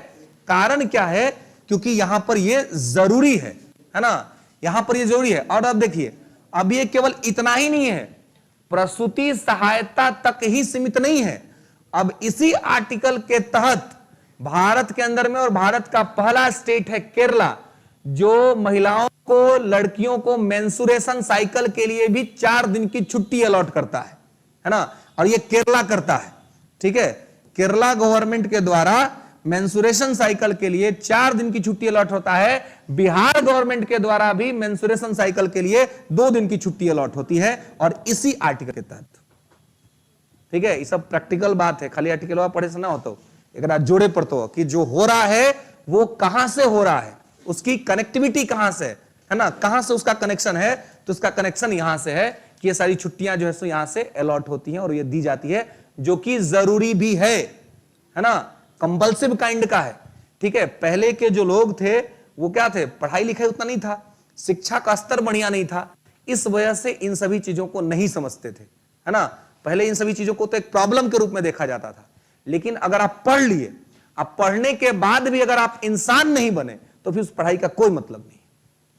कारण क्या है, क्योंकि यहां पर ये जरूरी है ना, यहां पर ये जरूरी है। और अब देखिए, अब ये केवल इतना ही नहीं है, प्रसूति सहायता तक ही सीमित नहीं है। अब इसी आर्टिकल के तहत भारत के अंदर में, और भारत का पहला स्टेट है केरला, जो महिलाओं को, लड़कियों को मेंसुरेशन साइकिल के लिए भी 4 दिन की छुट्टी अलॉट करता है ना। और ये केरला करता है, ठीक है। केरला गवर्नमेंट के द्वारा मेंसुरेशन साइकिल के लिए 4 दिन की छुट्टी अलॉट होता है। बिहार गवर्नमेंट के द्वारा भी मेंसुरेशन साइकिल के लिए 2 दिन की छुट्टी अलॉट होती है, और इसी आर्टिकल के तहत। ठीक है, ये सब प्रैक्टिकल बात है, खाली आर्टिकल पढ़े से ना हो तो एक जोड़े पड़ते हो कि जो हो रहा है वो कहां से हो रहा है, उसकी कनेक्टिविटी कहां से है ना, कहां से उसका कनेक्शन है। तो उसका कनेक्शन यहां से है कि ये सारी छुट्टियां जो है सो यहां से अलॉट होती हैं और ये दी जाती है, जो कि जरूरी भी है ना, कंपल्सिव काइंड का है। ठीक है, पहले के जो लोग थे वो क्या थे, पढ़ाई लिखाई उतना नहीं था, शिक्षा का स्तर बढ़िया नहीं था, इस वजह से इन सभी चीजों को नहीं समझते थे, है ना। पहले इन सभी चीजों को तो एक प्रॉब्लम के रूप में देखा जाता था। लेकिन अगर आप पढ़ लिए, अब पढ़ने के बाद भी अगर आप इंसान नहीं बने तो फिर उस पढ़ाई का कोई मतलब नहीं,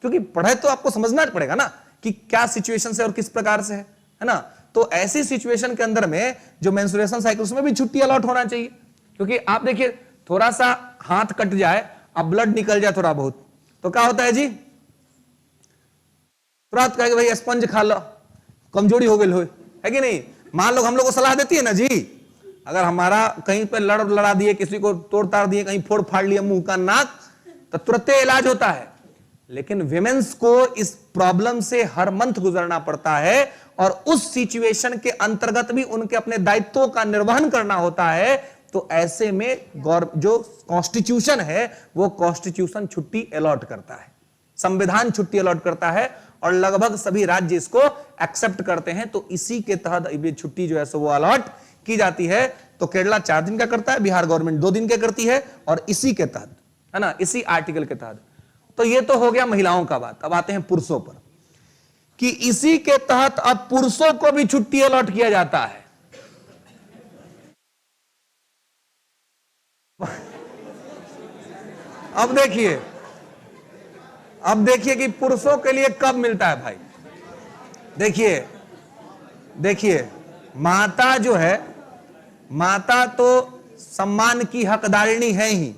क्योंकि पढ़ाई तो आपको समझना पड़ेगा ना कि क्या सिचुएशन है और किस प्रकार से है ना। तो ऐसी सिचुएशन के अंदर में जो मेंस्ट्रुएशन साइकिल उसमें भी छुट्टी अलॉट होना चाहिए, क्योंकि आप देखिए थोड़ा सा हाथ कट जाए, अब ब्लड निकल जाए थोड़ा बहुत, तो क्या होता है जी, तुरंत कहेगा भाई स्पंज खा लो, कमजोरी हो गई हो, है कि नहीं। मान लो हम लोग को सलाह देती है ना जी, अगर हमारा कहीं पे लड़ा दिए, किसी को तोड़ ताड़ दिए, कहीं फोड़ फाड़ लिया मुंह का नाक, तो तुरंत इलाज होता है। लेकिन विमेंस को इस प्रॉब्लम से हर मंथ गुजरना पड़ता है, और उस सिचुएशन के अंतर्गत भी उनके अपने दायित्वों का निर्वहन करना होता है। तो ऐसे में जो कॉन्स्टिट्यूशन है वो कॉन्स्टिट्यूशन छुट्टी अलॉट करता है, संविधान छुट्टी अलॉट करता है, और लगभग सभी राज्य इसको एक्सेप्ट करते हैं। तो इसी के तहत ये छुट्टी जो है सो वो अलॉट की जाती है। तो केरला 4 दिन का करता है, बिहार गवर्नमेंट 2 दिन के करती है, और इसी के तहत है ना, इसी आर्टिकल के तहत। तो ये तो हो गया महिलाओं का बात। अब आते हैं पुरुषों पर, कि इसी के तहत अब पुरुषों को भी छुट्टी अलॉट किया जाता है। अब देखिए कि पुरुषों के लिए कब मिलता है भाई। देखिए माता जो है, माता तो सम्मान की हकदारिणी है ही,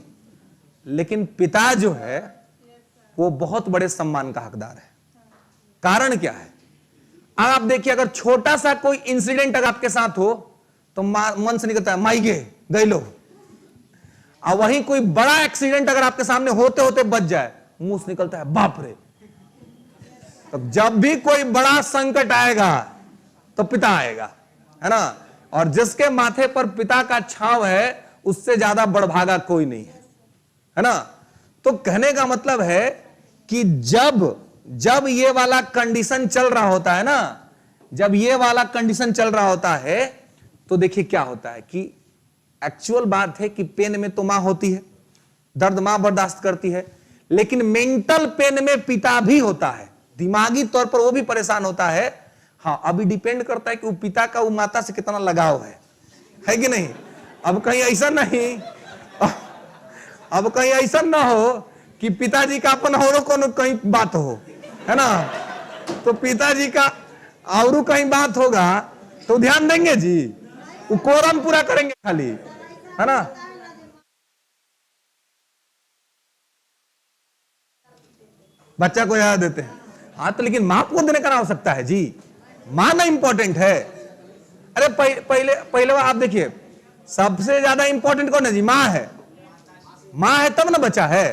लेकिन पिता जो है वो बहुत बड़े सम्मान का हकदार है। कारण क्या है, आप देखिए अगर छोटा सा कोई इंसिडेंट अगर आपके साथ हो तो मन से निकलता है माई गए लो, और वहीं कोई बड़ा एक्सीडेंट अगर आपके सामने होते होते बच जाए, मुंह से निकलता है बाप रे। तो जब भी कोई बड़ा संकट आएगा तो पिता आएगा, है ना। और जिसके माथे पर पिता का छाव है उससे ज्यादा बड़भागा कोई नहीं है ना। तो कहने का मतलब है कि जब ये वाला कंडीशन चल रहा होता है ना, जब ये वाला कंडीशन चल रहा होता है, तो देखिए क्या होता है कि एक्चुअल बात है कि पेन में तो मां होती है, दर्द मां बर्दाश्त करती है, लेकिन मेंटल पेन में पिता भी होता है, दिमागी तौर पर वो भी परेशान होता है। हाँ, अभी डिपेंड करता है कि वो पिता का वो माता से कितना लगाव है कि नहीं। अब कहीं ऐसा नहीं, अब कहीं ऐसा ना हो कि पिताजी का अपन और कोनो कहीं बात हो, है ना। तो पिताजी का और कहीं बात होगा तो ध्यान देंगे जी, वो कोरम पूरा करेंगे खाली, है ना। बच्चा को याद देते हैं, हाँ तो लेकिन मां को देने का हो सकता है जी, मां ना इंपॉर्टेंट है। अरे पहले आप देखिए सबसे ज्यादा इंपॉर्टेंट कौन है जी, मां है। मां है तब ना बच्चा है,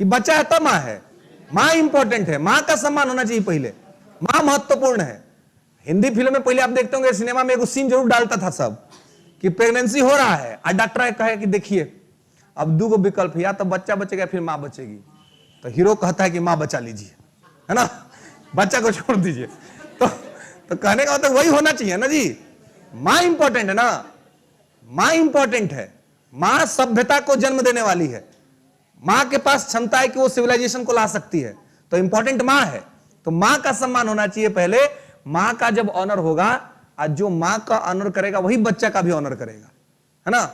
कि बच्चा है तब मां है। मां इंपॉर्टेंट है, मां का सम्मान होना चाहिए पहले, मां महत्वपूर्ण है। हिंदी फिल्म में पहले आप देखते होंगे, सिनेमा में एक सीन जरूर डालता था सब, कि प्रेगनेंसी हो रहा है और डॉक्टर कहे कि देखिए अब 2 विकल्प, या तो बच्चा बचेगा फिर मां बचेगी। तो हीरो कहता है कि मां बचा लीजिए, है ना, बच्चा को छोड़ दीजिए। तो कहने का मतलब वही होना चाहिए ना जी, मां इंपॉर्टेंट है ना, मां इंपॉर्टेंट है। मां सभ्यता को जन्म देने वाली है, मां के पास क्षमता है कि वो सिविलाइजेशन को ला सकती है, तो इंपॉर्टेंट मां है। तो मां का सम्मान होना चाहिए पहले। मां का जब ऑनर होगा, आज जो मां का ऑनर करेगा वही बच्चा का भी ऑनर करेगा, है ना।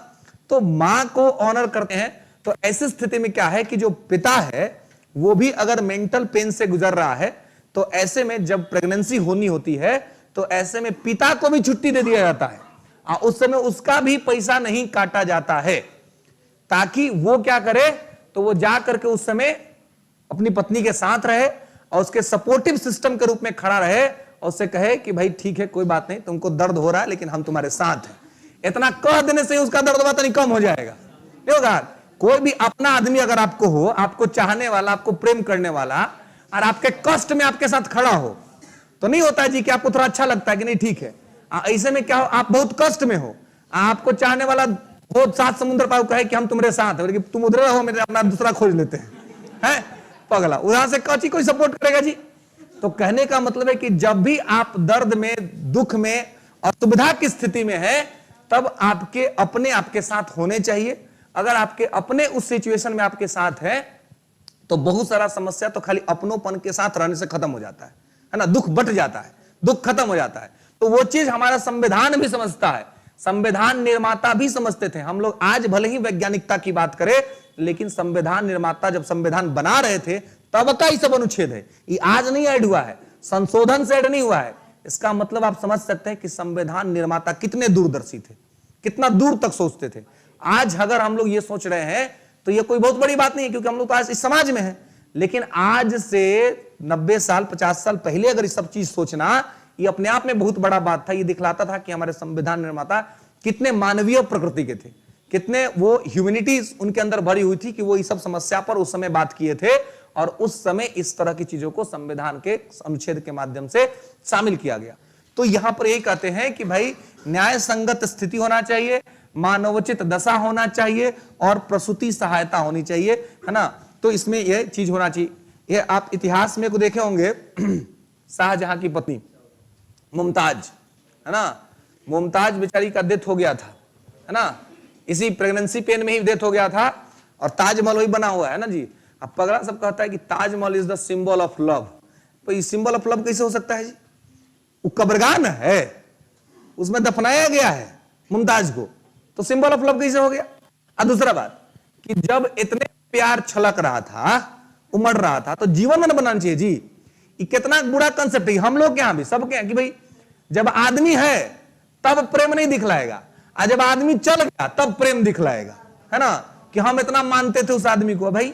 तो मां को ऑनर करते हैं। तो ऐसी स्थिति में क्या है कि जो पिता है वो भी अगर मेंटल पेन से गुजर रहा है, तो ऐसे में जब प्रेगनेंसी होनी होती है तो ऐसे में पिता को भी छुट्टी दे दिया जाता है, और उस समय उसका भी पैसा नहीं काटा जाता है, ताकि वो क्या करे, तो वो जा करके उस समय अपनी पत्नी के साथ रहे और उसके सपोर्टिव सिस्टम के रूप में खड़ा रहे, और उससे कहे कि भाई ठीक है कोई बात नहीं, तुमको दर्द हो रहा है लेकिन हम तुम्हारे साथ हैं। इतना कह देने से उसका दर्द बात नहीं कम हो जाएगा, नहीं होगा। कोई भी अपना आदमी अगर आपको हो, आपको चाहने वाला, आपको प्रेम करने वाला, और आपके कष्ट में आपके साथ खड़ा हो, तो नहीं होता है जी कि आपको थोड़ा अच्छा लगता है कि नहीं ठीक है। ऐसे में क्या हो, आप बहुत कष्ट में हो, आपको चाहने वाला बहुत 7 समुद्र पार कहे कि हम तुम्हारे साथ है, तुम उधर रहो, मेरे अपना दूसरा खोज लेते हैं पगला, उधर से कौची कोई सपोर्ट करेगा जी। तो कहने का मतलब है कि जब भी आप दर्द में, दुख में और सुविधा की स्थिति में है, तब आपके अपने आपके साथ होने चाहिए। अगर आपके अपने उस सिचुएशन में आपके साथ है, तो बहुत सारा समस्या तो खाली अपनों के साथ रहने से खत्म हो जाता है ना, दुख बट जाता है, दुख खत्म हो जाता है। तो वो चीज हमारा संविधान भी समझता है, संविधान निर्माता भी समझते थे। हम लोग आज भले ही वैज्ञानिकता की बात करें, लेकिन संविधान निर्माता जब संविधान बना रहे थे तब का ही सब अनुच्छेद है, ये आज नहीं ऐड हुआ है, संशोधन से ऐड नहीं हुआ है। इसका मतलब आप समझ सकते हैं कि संविधान निर्माता कितने दूरदर्शी थे, कितना दूर तक सोचते थे। आज अगर हम लोग ये सोच रहे हैं तो ये कोई बहुत बड़ी बात नहीं है, क्योंकि हम लोग तो आज इस समाज में हैं। लेकिन आज से 90 साल 50 साल पहले अगर ये सब चीज सोचना, ये अपने आप में बहुत बड़ा बात था। ये दिखलाता था कि हमारे संविधान निर्माता कितने मानवीय प्रकृति के थे, कितने वो ह्यूमैनिटीज उनके अंदर भरी हुई थी कि वो इस सब समस्या पर उस समय बात किए थे, और उस समय इस तरह की चीजों को संविधान के अनुच्छेद के माध्यम से शामिल किया गया। तो यहां पर यही कहते हैं कि भाई न्याय संगत स्थिति होना चाहिए, मानवोचित दशा होना चाहिए, और प्रसूति सहायता होनी चाहिए, है ना। तो इसमें यह चीज होना चाहिए। ये आप इतिहास में को देखे होंगे, शाहजहां की पत्नी मुमताज, है ना, मुमताज बेचारी का डेथ हो गया था, है ना, इसी प्रेगनेंसी पेन में ही डेथ हो गया था, और ताजमहल वही बना हुआ है ना जी। अब पगला सब कहता है कि Taj Mahal is the symbol of love. तो ये सिंबल ऑफ लव कैसे हो सकता है जी? वो कब्रगान है, उसमें दफनाया गया है मुमताज को, तो सिंबल ऑफ लव कैसे हो गया? और दूसरा बात कि जब इतने प्यार छलक रहा था, उमड़ रहा था, तो जीवन में बनाना चाहिए जी। ये कितना बुरा कंसेप्ट है हम लोग के यहां भी, सबके यहां, कि भाई जब आदमी है तब प्रेम नहीं दिखलाएगा, और जब आदमी चल गया तब प्रेम दिखलाएगा, है ना, कि हम इतना मानते थे उस आदमी को। भाई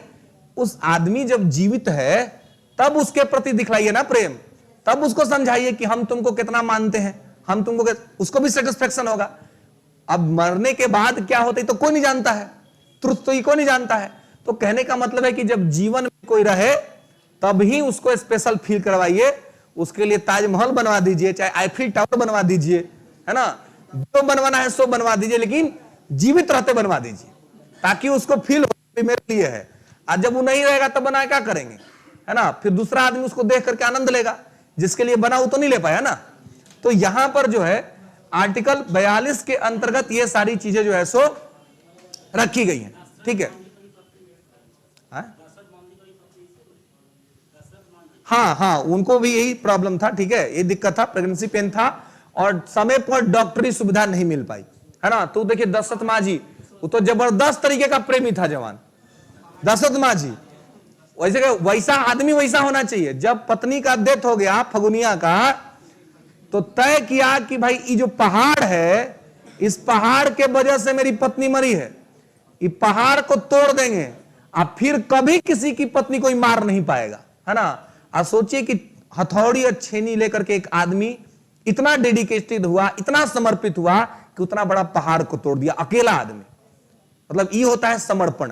उस आदमी जब जीवित है तब उसके प्रति दिखलाइए ना प्रेम, तब उसको समझाइए कि हम तुमको कितना मानते हैं, हम तुमको, उसको भी सेटिस्फेक्शन होगा। अब मरने के बाद क्या होता है तो कोई नहीं जानता है, ट्रुथ तो ये कोई नहीं जानता है। तो कहने का मतलब है कि जब जीवन में कोई रहे तब ही उसको स्पेशल फील करवाइए, उसके लिए ताजमहल बनवा दीजिए, चाहे आईफिल टावर बनवा दीजिए, है ना, जो बनवाना है सो बनवा दीजिए, लेकिन जीवित रहते बनवा दीजिए, ताकि उसको फील हो मेरे लिए है। आज जब वो नहीं रहेगा तब बना क्या करेंगे, है ना, फिर दूसरा आदमी उसको देख करके आनंद लेगा, जिसके लिए बना वो तो नहीं ले पाया ना। तो यहां पर जो है आर्टिकल 42 के अंतर्गत ये सारी चीजें जो है सो रखी गई हैं, ठीक है। हाँ, उनको भी यही प्रॉब्लम था, ठीक है, ये दिक्कत था, प्रेगनेंसी पेन था, और समय पर डॉक्टरी सुविधा नहीं मिल पाई, है ना। तो देखिए दशरथ मांझी, वो तो जबरदस्त तरीके का प्रेमी था जवान दशरथ मांझी। वैसा आदमी वैसा होना चाहिए। जब पत्नी का डेथ हो गया फगुनिया का, तो तय किया कि भाई ये जो पहाड़ है, इस पहाड़ के वजह से मेरी पत्नी मरी है, ये पहाड़ को तोड़ देंगे, अब फिर कभी किसी की पत्नी कोई मार नहीं पाएगा, है ना। आप सोचिए कि हथौड़ी और छेनी लेकर के एक आदमी इतना डेडिकेटेड हुआ, इतना समर्पित हुआ कि उतना बड़ा पहाड़ को तोड़ दिया, अकेला आदमी। मतलब ये होता है समर्पण,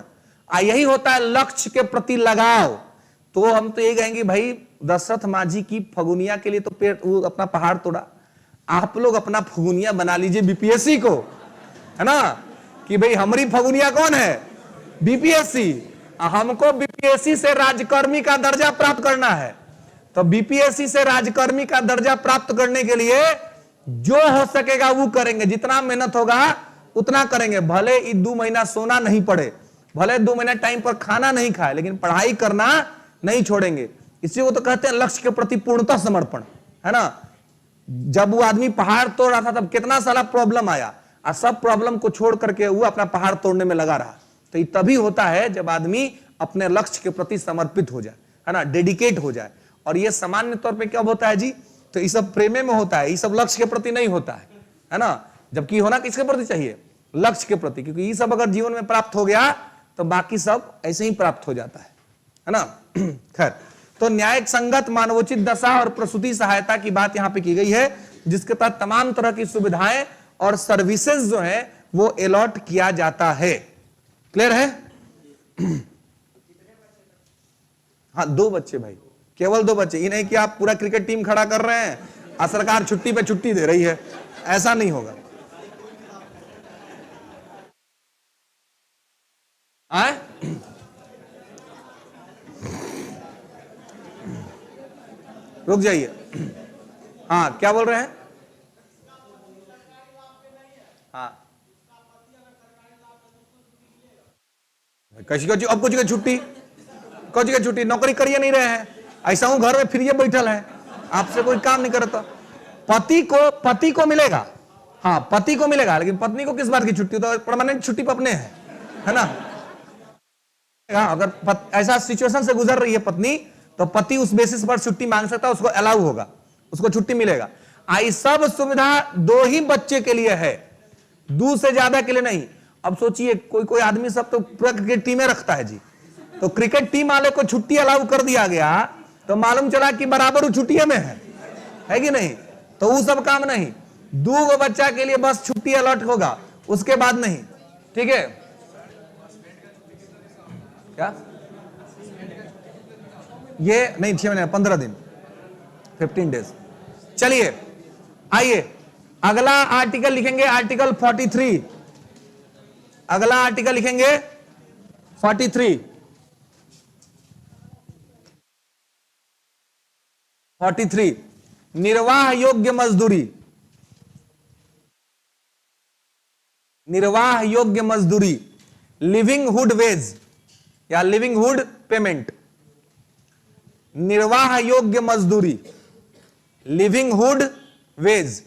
यही होता है लक्ष्य के प्रति लगाव। तो हम तो ये कहेंगे भाई दशरथ मांझी की फगुनिया के लिए तो वो अपना पहाड़ तोड़ा, आप लोग अपना फगुनिया बना लीजिए बीपीएससी को, है ना, कि भाई हमारी फगुनिया कौन है? बीपीएससी। हमको बीपीएससी से राजकर्मी का दर्जा प्राप्त करना है, तो बीपीएससी से राजकर्मी का दर्जा प्राप्त करने के लिए जो हो सकेगा वो करेंगे, जितना मेहनत होगा उतना करेंगे। भले 2 महीना सोना नहीं पड़े, भले 2 महीना टाइम पर खाना नहीं खाए, लेकिन पढ़ाई करना नहीं छोड़ेंगे। इसी को तो कहते हैं लक्ष्य के प्रति पूर्णतः समर्पण, है ना। जब वो आदमी पहाड़ तोड़ रहा था तब कितना सारा प्रॉब्लम आया, और सब प्रॉब्लम को छोड़ करके वो अपना पहाड़ तोड़ने में लगा रहा। तो ये तभी होता है जब आदमी अपने लक्ष्य के प्रति समर्पित हो जाए, है ना, डेडिकेट हो जाए। और ये सामान्य तौर पे कब होता है जी? तो ये सब प्रेमे में होता है, ये सब लक्ष्य के प्रति नहीं होता है ना। जबकि होना किसके प्रति चाहिए? लक्ष्य के प्रति, क्योंकि ये सब अगर जीवन में प्राप्त हो गया तो बाकी सब ऐसे ही प्राप्त हो जाता है ना। खैर, तो न्यायिक संगत मानवोचित दशा और प्रसूति सहायता की बात यहां पे की गई है, जिसके तहत तमाम तरह की सुविधाएं और सर्विसेज जो है वो अलॉट किया जाता है। क्लियर है? हाँ, 2 बच्चे भाई, केवल 2 बच्चे। ये नहीं कि आप पूरा क्रिकेट टीम खड़ा कर रहे हैं और सरकार छुट्टी पे छुट्टी दे रही है, ऐसा नहीं होगा। आए? रुक जाइए। हाँ, क्या बोल रहे हैं? हाँ, कैसी अब कुछ छुट्टी, कुछ की छुट्टी, नौकरी करिए नहीं रहे हैं, ऐसा हूं घर में फिर ये बैठल है, आपसे कोई काम नहीं करता। पति को मिलेगा, हाँ पति को मिलेगा, लेकिन पत्नी को किस बात की छुट्टी? तो परमानेंट छुट्टी पर अपने है ना। अगर ऐसा सिचुएशन से गुजर रही है पत्नी, तो पति उस बेसिस पर छुट्टी मांग सकता है, उसको अलाउ होगा, उसको छुट्टी मिलेगा। आई सब सुविधा 2 ही बच्चे के लिए है, 2 से ज्यादा के लिए नहीं। अब सोचिए, कोई आदमी सब तो पूरा क्रिकेट टीमें रखता है जी, तो क्रिकेट टीम वाले को छुट्टी अलाउ कर दिया गया, तो मालूम चला कि बराबर वो छुट्टियों में है कि नहीं? तो वो सब काम नहीं, 2 बच्चा के लिए बस छुट्टी अलॉट होगा, उसके बाद नहीं। ठीक है? क्या ये नहीं, 6 महीने, 15 दिन, 15 डेज। चलिए आइए, अगला आर्टिकल लिखेंगे, आर्टिकल 43। अगला आर्टिकल लिखेंगे 43। 43 निर्वाह योग्य मजदूरी। निर्वाह योग्य मजदूरी, लिविंगहुड वेज या लिविंगहुड पेमेंट। निर्वाह योग्य मजदूरी, लिविंगहुड वेज।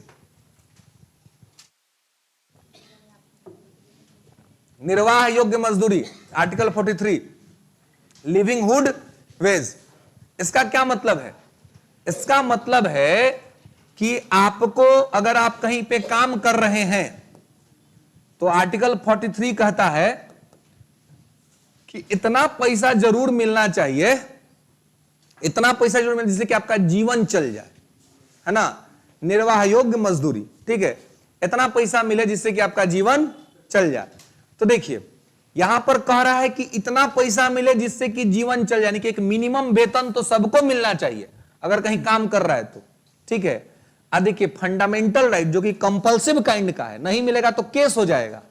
निर्वाह योग्य मजदूरी, आर्टिकल 43, लिविंगहुड वेज। इसका क्या मतलब है? इसका मतलब है कि आपको, अगर आप कहीं पे काम कर रहे हैं, तो आर्टिकल 43 कहता है कि इतना पैसा जरूर मिलना चाहिए, इतना पैसा जरूर मिलना जिससे कि आपका जीवन चल जाए, है ना। निर्वाह योग्य मजदूरी, ठीक है, इतना पैसा मिले जिससे कि आपका जीवन चल जाए। तो देखिए यहां पर कह रहा है कि इतना पैसा मिले जिससे कि जीवन चल जाए, यानी कि एक मिनिमम वेतन तो सबको मिलना चाहिए अगर कहीं काम कर रहा है तो, ठीक है। अब देखिए फंडामेंटल राइट जो कि कंपल्सिव काइंड का है, नहीं मिलेगा तो केस हो जाएगा।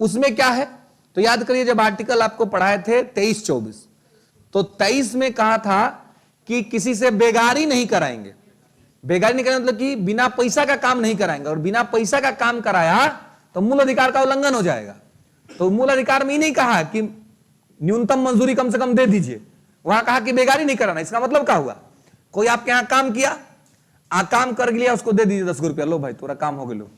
उसमें क्या है तो याद करिए, जब आर्टिकल आपको पढ़ाए थे 23-24, तो 23 में कहा था कि किसी से बेगारी नहीं कराएंगे। बेगारी नहीं कराएंगे मतलब कि बिना पैसा का काम नहीं कराएंगे, और बिना पैसा का काम कराया तो मूल अधिकार का उल्लंघन हो जाएगा। तो मूल अधिकार में ही नहीं कहा कि न्यूनतम मजदूरी कम से कम दे दीजिए, वहां कहा कि बेगारी नहीं कराना। इसका मतलब क्या हुआ, कोई आपके यहां काम किया, काम कर लिया, उसको दे दीजिए 10 रुपया, लो भाई तुम्हारा काम हो गया, लो।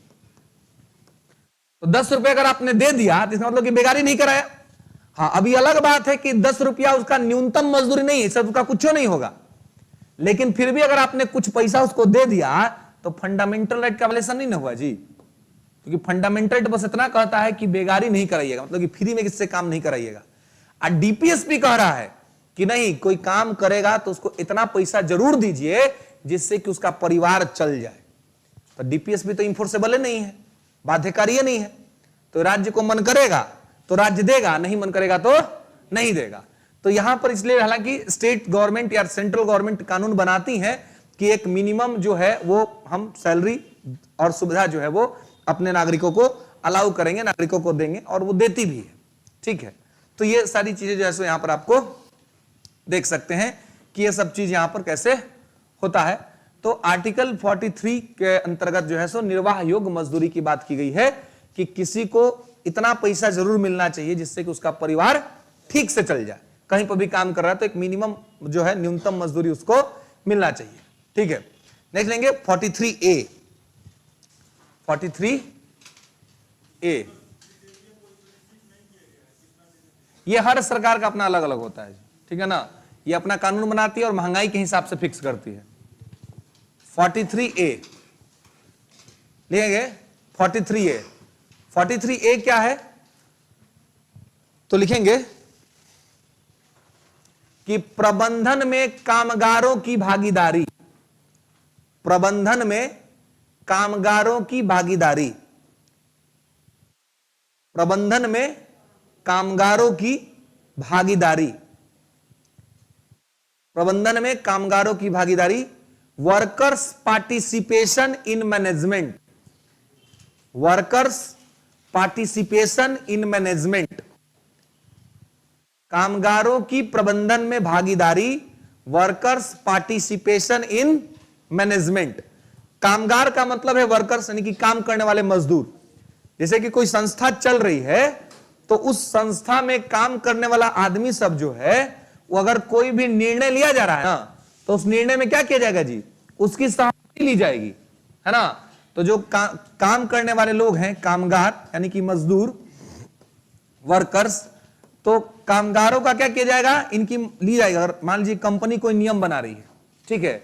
तो 10 रुपया अगर आपने दे दिया तो इसका मतलब कि बेगारी नहीं कराया। हाँ, अभी अलग बात है कि 10 रुपया उसका न्यूनतम मजदूरी नहीं है, सब उसका कुछ नहीं होगा, लेकिन फिर भी अगर आपने कुछ पैसा उसको दे दिया तो फंडामेंटल राइट का वायलेशन नहीं ना हुआ जी, क्योंकि फंडामेंटल राइट बस इतना कहता है कि बेगारी नहीं कराइएगा, मतलब कि फ्री में किससे काम नहीं कराइएगा। और डीपीएसपी कह रहा है कि नहीं, कोई काम करेगा तो उसको इतना पैसा जरूर दीजिए जिससे कि उसका परिवार चल जाए। तो डीपीएसपी तो इंफोर्सेबल नहीं है, बाध्यकारी नहीं है, तो राज्य को मन करेगा तो राज्य देगा, नहीं मन करेगा तो नहीं देगा। तो यहां पर इसलिए हालांकि स्टेट गवर्नमेंट या सेंट्रल गवर्नमेंट कानून बनाती है कि एक मिनिमम जो है वो हम सैलरी और सुविधा जो है वो अपने नागरिकों को अलाउ करेंगे, नागरिकों को देंगे, और वो देती भी है, ठीक है। तो ये सारी चीजें जो है यहां पर आपको देख सकते हैं कि ये सब चीज यहां पर कैसे होता है। तो आर्टिकल 43 के अंतर्गत जो है सो निर्वाह योग्य मजदूरी की बात की गई है कि किसी को इतना पैसा जरूर मिलना चाहिए जिससे कि उसका परिवार ठीक से चल जाए। कहीं पर भी काम कर रहा है तो एक मिनिमम जो है न्यूनतम मजदूरी उसको मिलना चाहिए, ठीक है। नेक्स्ट लेंगे 43A। 43A ये हर सरकार का अपना अलग अलग होता है, ठीक है ना, ये अपना कानून बनाती है और महंगाई के हिसाब से फिक्स करती है। 43A लिखेंगे 43A। 43A क्या है तो लिखेंगे कि प्रबंधन में कामगारों की भागीदारी। प्रबंधन में कामगारों की भागीदारी। प्रबंधन में कामगारों की भागीदारी, प्रबंधन में कामगारों की भागीदारी, workers participation in management, workers participation in management, कामगारों की प्रबंधन में भागीदारी, वर्कर्स पार्टिसिपेशन इन मैनेजमेंट। कामगार का मतलब है वर्कर्स, यानी कि काम करने वाले मजदूर। जैसे कि कोई संस्था चल रही है तो उस संस्था में काम करने वाला आदमी सब जो है, वो अगर कोई भी निर्णय लिया जा रहा है ना, तो उस निर्णय में क्या किया जाएगा जी, उसकी सहमति ली जाएगी, है ना। तो जो काम करने वाले लोग हैं कामगार, यानी कि मजदूर, वर्कर्स, तो कामगारों का क्या किया जाएगा, इनकी ली जाएगा। अगर मान लीजिए कंपनी कोई नियम बना रही है, ठीक है,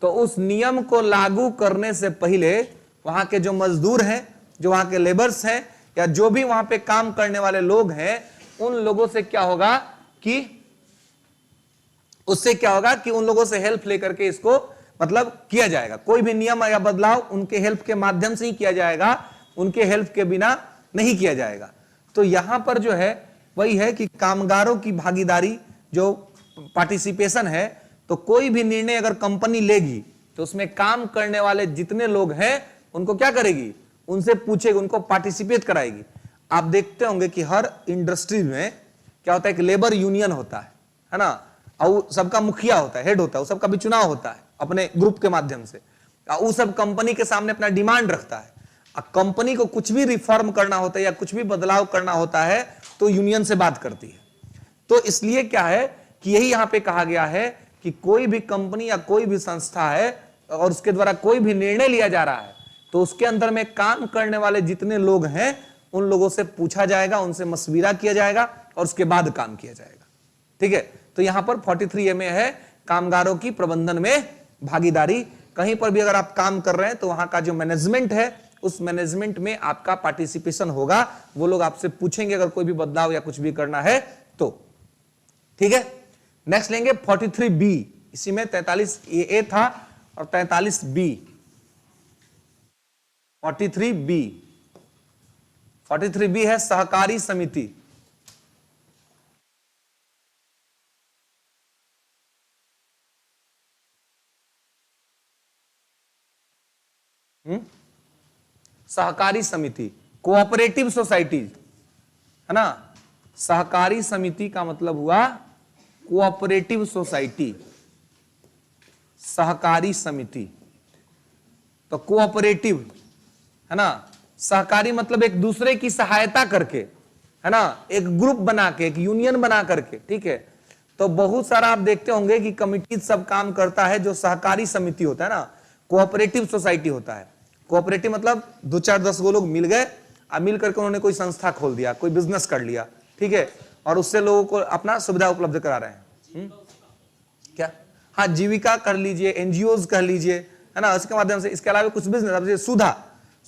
तो उस नियम को लागू करने से पहले वहां के जो मजदूर हैं, जो वहां के लेबर्स हैं, या जो भी वहां पे काम करने वाले लोग हैं, उन लोगों से क्या होगा कि उससे क्या होगा कि उन लोगों से हेल्प लेकर के इसको मतलब किया जाएगा। कोई भी नियम या बदलाव उनके हेल्प के माध्यम से ही किया जाएगा, उनके हेल्प के बिना नहीं किया जाएगा। तो यहां पर जो है वही है कि कामगारों की भागीदारी, जो पार्टिसिपेशन है, तो कोई भी निर्णय अगर कंपनी लेगी तो उसमें काम करने वाले जितने लोग हैं उनको क्या करेगी, उनसे पूछेगी, उनको पार्टिसिपेट कराएगी। आप देखते होंगे कि हर इंडस्ट्री में क्या होता है कि लेबर यूनियन होता है ना, और सबका मुखिया होता है, हेड होता है, उस सबका भी चुनाव होता है अपने ग्रुप के माध्यम से। वो सब कंपनी के सामने अपना डिमांड रखता है। कंपनी को कुछ भी रिफॉर्म करना होता है या कुछ भी बदलाव करना होता है तो यूनियन से बात करती है। तो इसलिए क्या है कि यही यहां पे कहा गया है कि कोई भी कंपनी या कोई भी संस्था है और उसके द्वारा कोई भी निर्णय लिया जा रहा है, तो उसके अंदर में काम करने वाले जितने लोग हैं उन लोगों से पूछा जाएगा, उनसे मशविरा किया जाएगा और उसके बाद काम किया जाएगा। ठीक है, तो यहां पर 43A में है कामगारों की प्रबंधन में भागीदारी। कहीं पर भी अगर आप काम कर रहे हैं तो वहां का जो मैनेजमेंट है, उस मैनेजमेंट में आपका पार्टिसिपेशन होगा। वो लोग आपसे पूछेंगे अगर कोई भी बदलाव या कुछ भी करना है तो। ठीक है, नेक्स्ट लेंगे 43B। इसी में 43A था और 43B। 43B है सहकारी समिति। सहकारी समिति, कोऑपरेटिव सोसाइटीज, है ना। सहकारी समिति का मतलब हुआ कोऑपरेटिव सोसाइटी, सहकारी समिति। तो कोऑपरेटिव, है ना, सहकारी मतलब एक दूसरे की सहायता करके, है ना, एक ग्रुप बना के, एक यूनियन बना करके। ठीक है, तो बहुत सारा आप देखते होंगे कि कमिटी सब काम करता है जो सहकारी समिति होता है ना, कोऑपरेटिव सोसाइटी होता है। कोऑपरेटिव मतलब 2-4-10 लोग मिल गए, अब मिल करके उन्होंने कोई संस्था खोल दिया, कोई बिजनेस कर लिया, ठीक है, और उससे लोगों को अपना सुविधा उपलब्ध करा रहे हैं। क्या, हाँ, जीविका कर लीजिए, एनजीओज कर लीजिए, है ना, उसके माध्यम से। इसके अलावा कुछ बिजनेस,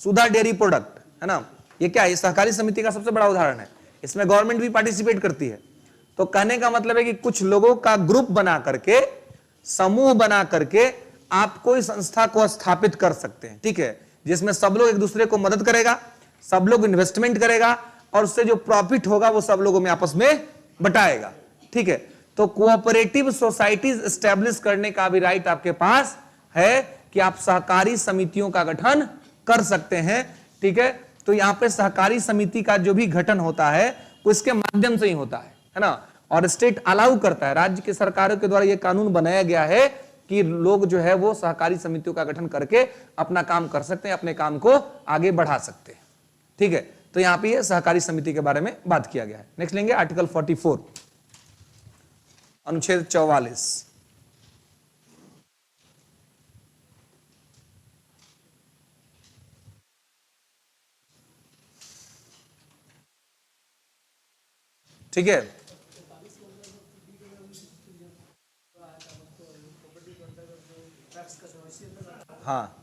सुधा डेयरी प्रोडक्ट, है ना, ये क्या है, सहकारी समिति का सबसे बड़ा उदाहरण है। इसमें गवर्नमेंट भी पार्टिसिपेट करती है। तो कहने का मतलब है कि कुछ लोगों का ग्रुप बना करके, समूह बना करके आप कोई संस्था को स्थापित कर सकते हैं। ठीक है, जिसमें सब लोग एक दूसरे को मदद करेगा, सब लोग इन्वेस्टमेंट करेगा और उससे जो प्रॉफिट होगा वो सब लोगों में आपस में बटाएगा। ठीक है, तो कोऑपरेटिव सोसाइटीज एस्टेब्लिश करने का भी राइट आपके पास है कि आप सहकारी समितियों का गठन कर सकते हैं। ठीक है, तो यहां पे सहकारी समिति का जो भी गठन होता है वो इसके माध्यम से ही होता है ना, और स्टेट अलाउ करता है, राज्य की सरकारों के द्वारा यह कानून बनाया गया है कि लोग जो है वो सहकारी समितियों का गठन करके अपना काम कर सकते हैं, अपने काम को आगे बढ़ा सकते हैं। ठीक है, तो यहां पे ये सहकारी समिति के बारे में बात किया गया है। नेक्स्ट लेंगे आर्टिकल 44, अनुच्छेद 44। ठीक है, हाँ,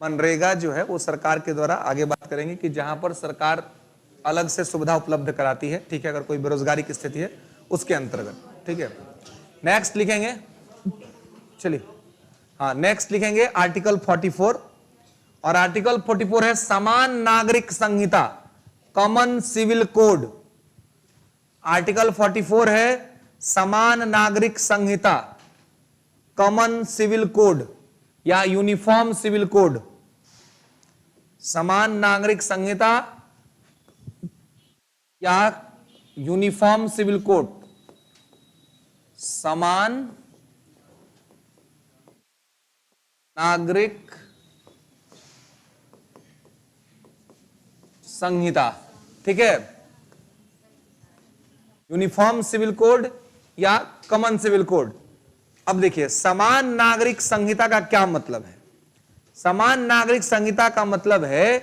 मनरेगा जो है वो सरकार के द्वारा आगे बात करेंगे कि जहां पर सरकार अलग से सुविधा उपलब्ध कराती है। ठीक है, अगर कोई बेरोजगारी की स्थिति है उसके अंतर्गत। ठीक है, नेक्स्ट लिखेंगे, चलिए, हाँ, नेक्स्ट लिखेंगे आर्टिकल 44। और आर्टिकल 44 है समान नागरिक संहिता। Common civil code. आर्टिकल 44 है समान नागरिक संहिता, कॉमन सिविल कोड या यूनिफॉर्म सिविल कोड। समान नागरिक संहिता या यूनिफॉर्म सिविल कोड। समान नागरिक संहिता, ठीक है, यूनिफॉर्म सिविल कोड या कॉमन सिविल कोड। अब देखिए समान नागरिक संहिता का क्या मतलब है। समान नागरिक संहिता का मतलब है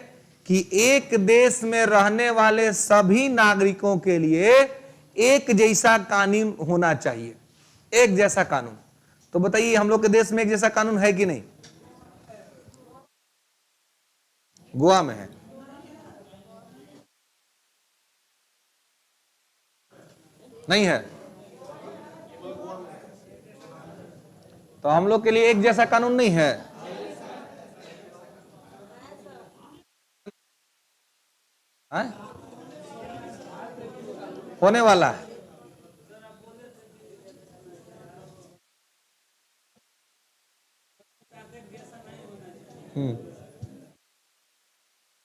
कि एक देश में रहने वाले सभी नागरिकों के लिए एक जैसा कानून होना चाहिए, एक जैसा कानून। तो बताइए हम लोग के देश में एक जैसा कानून है कि नहीं? गोवा में है, नहीं है? तो हम लोग के लिए एक जैसा कानून नहीं है। होने वाला है।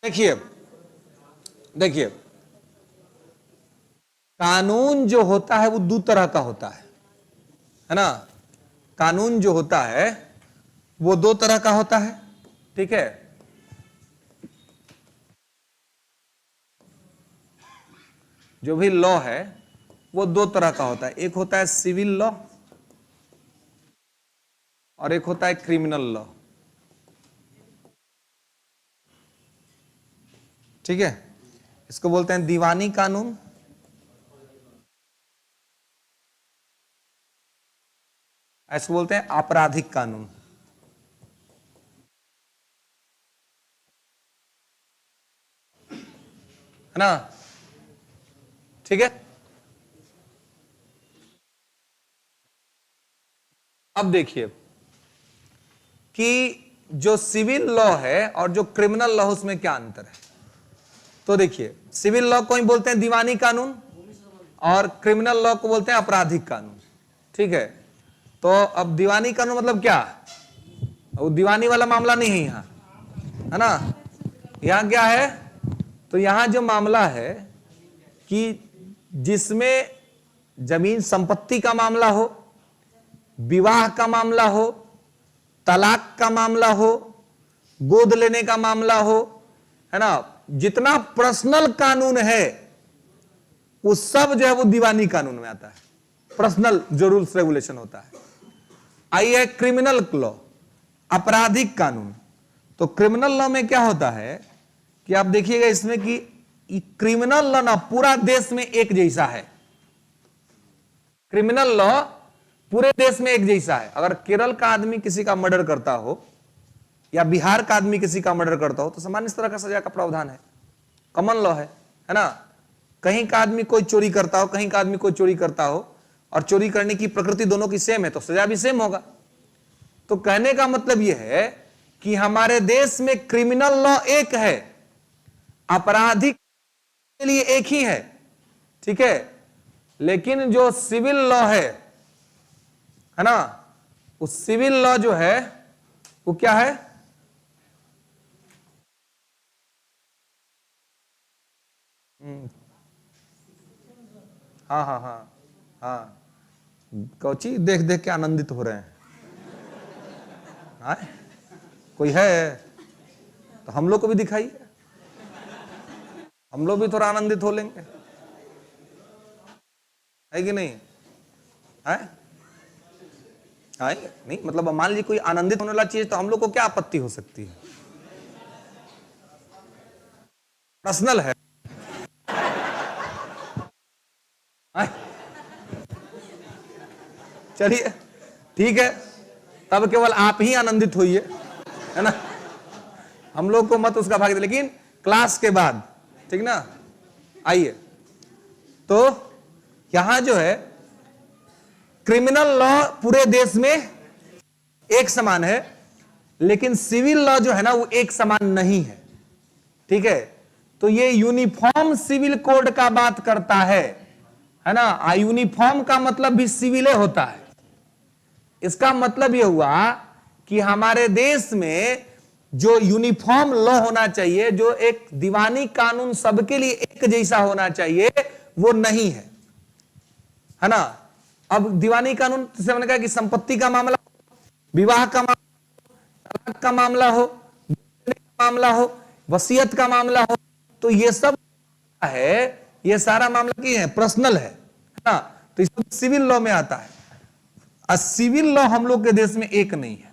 देखिए देखिए कानून जो होता है वो दो तरह का होता है ना। कानून जो होता है वो दो तरह का होता है, ठीक है। जो भी लॉ है वो दो तरह का होता है, एक होता है सिविल लॉ और एक होता है क्रिमिनल लॉ, ठीक है। इसको बोलते हैं दीवानी कानून, इसको बोलते हैं आपराधिक कानून, है ना, ठीक है। अब देखिए कि जो सिविल लॉ है और जो क्रिमिनल लॉ उसमें क्या अंतर है। तो देखिए सिविल लॉ को ही बोलते हैं दीवानी कानून और क्रिमिनल लॉ को बोलते हैं आपराधिक कानून, ठीक है। तो अब दीवानी कानून मतलब क्या? वो दीवानी वाला मामला नहीं है यहां, है ना। यहां क्या है? तो यहां जो मामला है कि जिसमें जमीन संपत्ति का मामला हो, विवाह का मामला हो, तलाक का मामला हो, गोद लेने का मामला हो, है ना, जितना पर्सनल कानून है वो सब जो है वो दीवानी कानून में आता है। पर्सनल जो रूल्स रेगुलेशन होता है। आइए क्रिमिनल लॉ, आपराधिक कानून। तो क्रिमिनल लॉ में क्या होता है कि आप देखिएगा इसमें कि क्रिमिनल लॉ ना पूरा देश में एक जैसा है। क्रिमिनल लॉ पूरे देश में एक जैसा है। अगर केरल का आदमी किसी का मर्डर करता हो या बिहार का आदमी किसी का मर्डर करता हो तो समान इस तरह का सजा का प्रावधान है, कॉमन लॉ है ना। कहीं का आदमी कोई चोरी करता हो, कहीं का आदमी कोई चोरी करता हो और चोरी करने की प्रकृति दोनों की सेम है तो सजा भी सेम होगा। तो कहने का मतलब यह है कि हमारे देश में क्रिमिनल लॉ एक है, आपराधिक के लिए एक ही है, ठीक है। लेकिन जो सिविल लॉ है ना, उस सिविल लॉ जो है वो क्या है? हाँ हाँ हाँ हाँ, कोची देख देख के आनंदित हो रहे हैं। आए? कोई है तो हम लोग को भी दिखाइए, हम लोग भी थोड़ा आनंदित हो लेंगे, है कि नहीं? है नहीं, मतलब मान लीजिए कोई आनंदित होने वाला चीज तो हम लोग को क्या आपत्ति हो सकती है? पर्सनल है। चलिए ठीक है, तब केवल आप ही आनंदित होइए, है ना, हम लोग को मत उसका भाग दे, लेकिन क्लास के बाद, ठीक ना। आइए, तो यहां जो है क्रिमिनल लॉ पूरे देश में एक समान है, लेकिन सिविल लॉ जो है ना वो एक समान नहीं है, ठीक है। तो ये यूनिफॉर्म सिविल कोड का बात करता है ना। यूनिफॉर्म का मतलब भी सिविले होता है। इसका मतलब यह हुआ कि हमारे देश में जो यूनिफॉर्म लॉ होना चाहिए, जो एक दीवानी कानून सबके लिए एक जैसा होना चाहिए, वो नहीं है ना। अब दीवानी कानून से मैंने कहा कि संपत्ति का मामला, विवाह का मामला, तलाक का मामला हो, मामला हो, वसीयत का मामला हो, तो ये सब है, ये सारा मामला की है, पर्सनल है ना। तो इस सिविल लॉ में आता है। सिविल लॉ हम लोग के देश में एक नहीं है।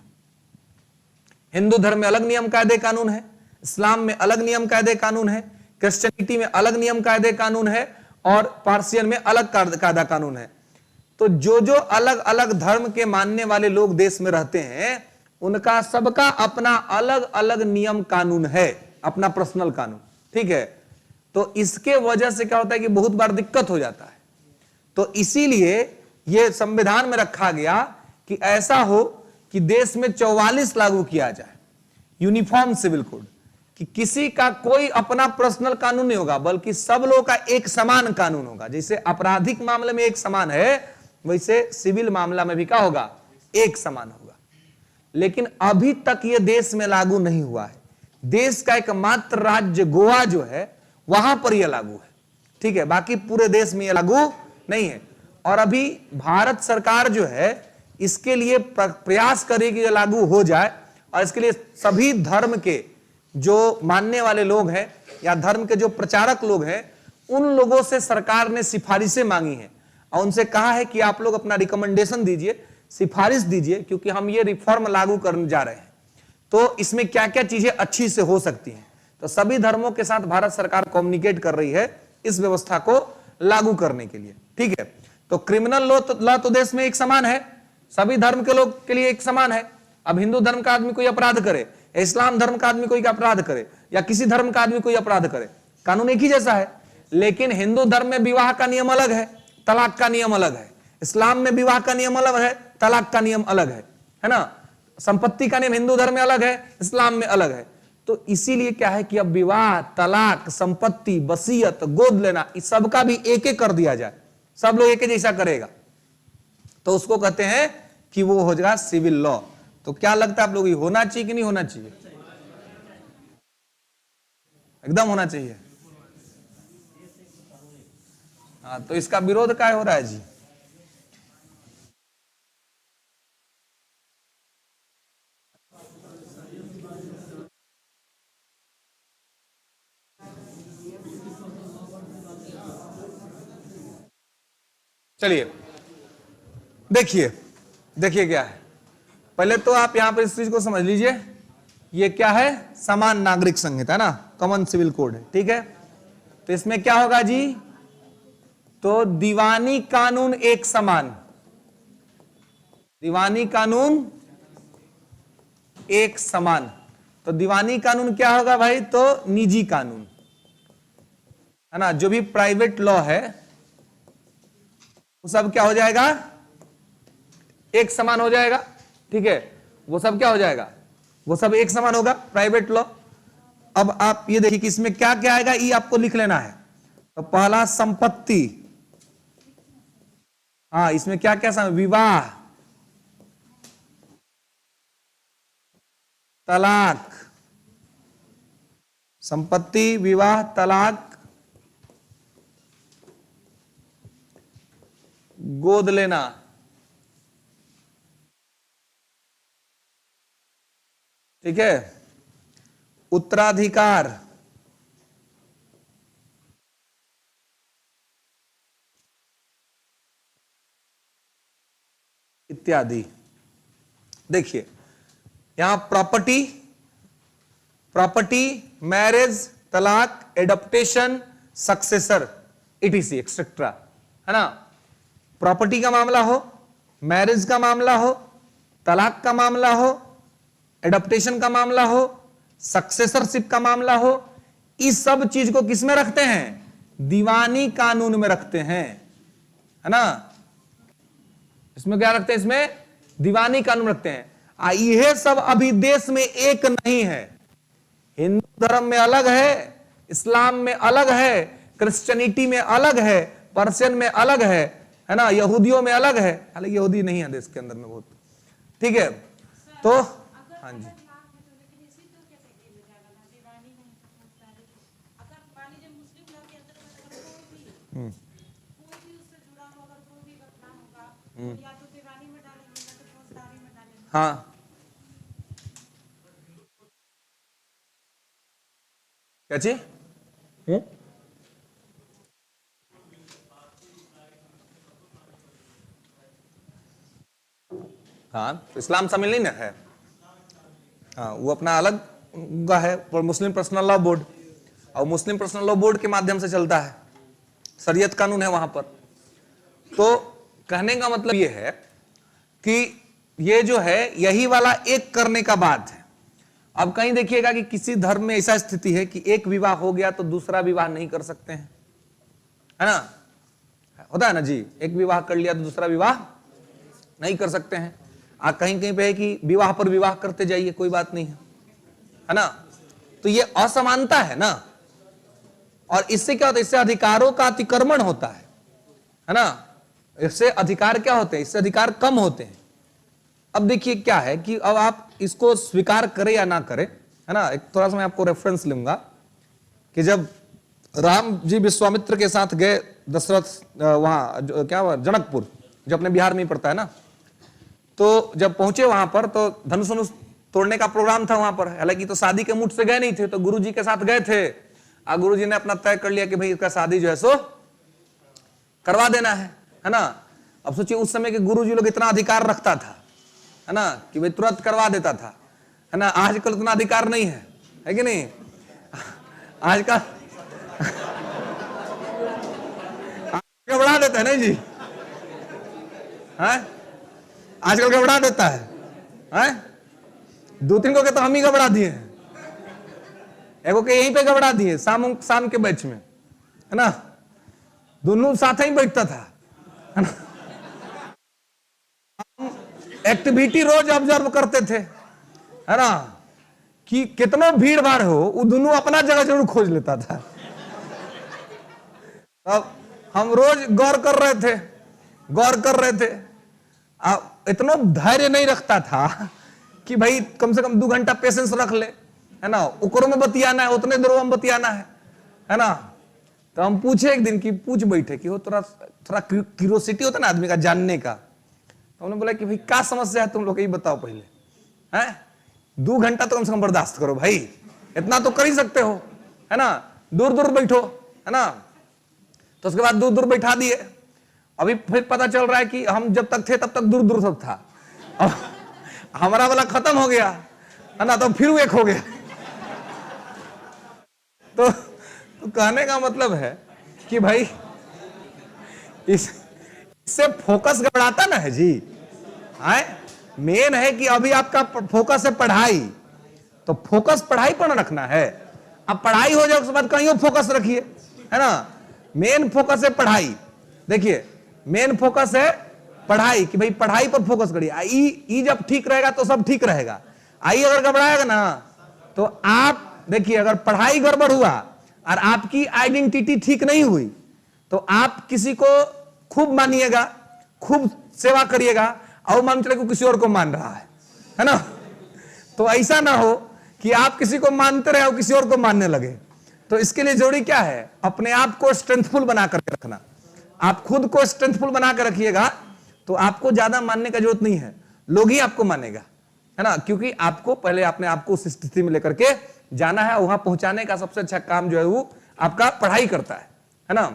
हिंदू धर्म में अलग नियम कायदे कानून है, इस्लाम में अलग नियम कायदे कानून है, क्रिश्चियनिटी में अलग नियम कायदे कानून है, और पार्सियन में अलग कायदा कानून है। तो जो जो अलग अलग धर्म के मानने वाले लोग देश में रहते हैं, उनका सबका अपना अलग अलग नियम कानून है, अपना पर्सनल कानून, ठीक है। तो इसके वजह से क्या होता है कि बहुत बार दिक्कत हो जाता है। तो इसीलिए यह संविधान में रखा गया कि ऐसा हो कि देश में 44 लागू किया जाए, यूनिफॉर्म सिविल कोड, कि किसी का कोई अपना पर्सनल कानून नहीं होगा, बल्कि सब लोगों का एक समान कानून होगा। जैसे आपराधिक मामले में एक समान है, वैसे सिविल मामला में भी क्या होगा, एक समान होगा। लेकिन अभी तक यह देश में लागू नहीं हुआ है। देश का एकमात्र राज्य गोवा जो है, वहां पर यह लागू है, ठीक है। बाकी पूरे देश में यह लागू नहीं है। और अभी भारत सरकार जो है, इसके लिए प्रयास करे कि यह लागू हो जाए, और इसके लिए सभी धर्म के जो मानने वाले लोग हैं या धर्म के जो प्रचारक लोग हैं, उन लोगों से सरकार ने सिफारिशें मांगी हैं, और उनसे कहा है कि आप लोग अपना रिकमेंडेशन दीजिए, सिफारिश दीजिए, क्योंकि हम ये रिफॉर्म लागू करने जा रहे हैं, तो इसमें क्या क्या चीजें अच्छी से हो सकती हैं। तो सभी धर्मों के साथ भारत सरकार कम्युनिकेट कर रही है इस व्यवस्था को लागू करने के लिए, ठीक है। तो क्रिमिनल लॉ तो देश में एक समान है, सभी धर्म के लोग के लिए एक समान है। अब हिंदू धर्म का आदमी कोई अपराध करे, इस्लाम धर्म का आदमी कोई अपराध करे, या किसी धर्म का आदमी कोई अपराध करे, कानून एक ही जैसा है। लेकिन हिंदू धर्म में विवाह का नियम अलग है, तलाक का नियम अलग है। इस्लाम में विवाह का नियम अलग है, तलाक का नियम अलग है ना। संपत्ति का नियम हिंदू धर्म में अलग है, इस्लाम में अलग है। तो इसीलिए क्या है कि अब विवाह, तलाक, संपत्ति, वसीयत, गोद लेना, इस सब का भी एक एक कर दिया जाए, सब लोग एक जैसा करेगा, तो उसको कहते हैं कि वो हो जाएगा सिविल लॉ। तो क्या लगता है आप लोग, होना चाहिए कि नहीं होना चाहिए? एकदम होना चाहिए। हाँ, तो इसका विरोध क्या हो रहा है जी? चलिए देखिए क्या है। पहले तो आप यहां पर इस चीज को समझ लीजिए, ये क्या है, समान नागरिक संहिता है ना, कॉमन सिविल कोड है, ठीक है। तो इसमें क्या होगा जी, तो दीवानी कानून एक समान, दीवानी कानून एक समान। तो दीवानी कानून क्या होगा भाई, तो निजी कानून है ना, जो भी प्राइवेट लॉ है वो सब क्या हो जाएगा, एक समान हो जाएगा, ठीक है। वो सब क्या हो जाएगा, वो सब एक समान होगा, प्राइवेट लॉ। अब आप ये देखिए कि इसमें क्या क्या आएगा, ये आपको लिख लेना है। तो पहला संपत्ति, हाँ, इसमें क्या क्या समान, विवाह, तलाक, संपत्ति, विवाह, तलाक, गोद लेना, ठीक है, उत्तराधिकार, इत्यादि। देखिए यहां प्रॉपर्टी, मैरिज, तलाक, एडॉप्टेशन, सक्सेसर, इटीसी एक्सेट्रा, है ना। प्रॉपर्टी का मामला हो, मैरिज का मामला हो, तलाक का मामला हो, एडॉप्टेशन का मामला हो, सक्सेसरशिप का मामला हो, इस सब चीज को किसमें रखते हैं, दीवानी कानून में रखते हैं, है ना। इसमें क्या रखते हैं, इसमें दीवानी कानून रखते हैं। यह सब अभी देश में एक नहीं है, हिंदू धर्म में अलग है, इस्लाम में अलग है, क्रिश्चियनिटी में अलग है, पर्शियन में अलग है ना, यहूदियों में अलग है। हालांकि यहूदी नहीं है देश के अंदर में बहुत, ठीक है। तो हाँ जी, हाँ क्या चीज? हाँ तो इस्लाम शामिल नहीं ना है, हाँ वो अपना अलग उनका है, पर मुस्लिम पर्सनल लॉ बोर्ड, और मुस्लिम पर्सनल लॉ बोर्ड के माध्यम से चलता है, शरीयत कानून है वहां पर। तो कहने का मतलब ये है कि ये जो है यही वाला एक करने का बात है। अब कहीं देखिएगा कि किसी धर्म में ऐसा स्थिति है कि एक विवाह हो गया तो दूसरा विवाह नहीं कर सकते हैं, है ना, होता है ना जी, एक विवाह कर लिया तो दूसरा विवाह नहीं कर सकते हैं। कहीं कहीं पे है कि विवाह पर विवाह करते जाइए, कोई बात नहीं है ना। तो ये असमानता है ना, और इससे क्या होता है, इससे अधिकारों का अतिक्रमण होता है ना, इससे अधिकार क्या होते हैं, इससे अधिकार कम होते हैं। अब देखिए क्या है कि अब आप इसको स्वीकार करें या ना करें, है ना, एक थोड़ा सा मैं आपको रेफरेंस लूंगा कि जब राम जी विश्वामित्र के साथ गए दशरथ वहां क्या हुआ जनकपुर, जो अपने बिहार में ही पड़ता है ना, तो जब पहुंचे वहां पर तो धनुष धनुष तोड़ने का प्रोग्राम था वहां पर। हालांकि तो शादी के मूड से गए नहीं थे, तो गुरुजी के साथ गए थे, और गुरुजी ने अपना तय कर लिया कि भाई इसका शादी जो है सो करवा देना है ना। अब सोचिए उस समय के गुरुजी लोग इतना अधिकार रखता था, है ना, कि भाई तुरंत करवा देता था, है ना। आजकल उतना अधिकार नहीं है कि नहीं, आजकल घबरा देता है ना जी, है आजकल घबरा देता है, दो तीन को के तो हम ही घबरा दिए हैं, एगो के यहीं पे घबरा दिए शाम के बैच में, है ना, दोनों साथ ही बैठता था, है ना। एक्टिविटी रोज ऑब्जर्व करते थे, है ना, कि कितना भीड़ भाड़ हो वो दोनों अपना जगह जरूर खोज लेता था। अब हम रोज गौर कर रहे थे, अब इतना धैर्य नहीं रखता था कि भाई कम से कम 2 घंटा पेशेंस रख ले, है ना, उकरों में बतियाना है, उतने देर में बतियाना है ना। तो हम पूछे एक दिन कि पूछ बैठे कि हो थोड़ा क्यूरियोसिटी होता है ना आदमी का जानने का। तो हमने बोला कि भाई क्या समस्या है तुम लोग, यही बताओ पहले, हैं 2 घंटा तो कम से कम बर्दाश्त करो भाई, इतना तो कर ही सकते हो, है ना, दूर दूर बैठो, है ना। तो उसके बाद दूर दूर बैठा दिए। अभी फिर पता चल रहा है कि हम जब तक थे तब तक दूर दूर सब था, अब हमारा वाला खत्म हो गया, है ना, तो फिर एक हो गया। तो कहने का मतलब है कि भाई इससे फोकस गड़बड़ाता ना है जी, मेन है कि अभी आपका फोकस है पढ़ाई, तो फोकस पढ़ाई पर रखना है। अब पढ़ाई हो जाए उसके बाद कहीं और फोकस रखिए, है ना। मेन फोकस है पढ़ाई, देखिए मेन फोकस है पढ़ाई, कि भाई पढ़ाई पर फोकस करिए। ई जब ठीक रहेगा तो सब ठीक रहेगा, आई अगर गड़बड़ाएगा ना तो आप देखिए, अगर पढ़ाई गड़बड़ हुआ और आपकी आइडेंटिटी ठीक नहीं हुई तो आप किसी को खूब मानिएगा, खूब सेवा करिएगा, और मान चले किसी और को मान रहा है ना। तो ऐसा ना हो कि आप किसी को मानते रहे और किसी और को मानने लगे। तो इसके लिए जरूरी क्या है, अपने आप को स्ट्रेंथफुल बना करके रखना। आप खुद को स्ट्रेंथफुल बना कर रखिएगा तो आपको ज्यादा मानने का जरूरत नहीं है, लोग ही आपको मानेगा, है ना, क्योंकि आपको पहले अपने आप को उस स्थिति में लेकर के जाना है। वहां पहुंचाने का सबसे अच्छा काम जो है वो आपका पढ़ाई करता है ना।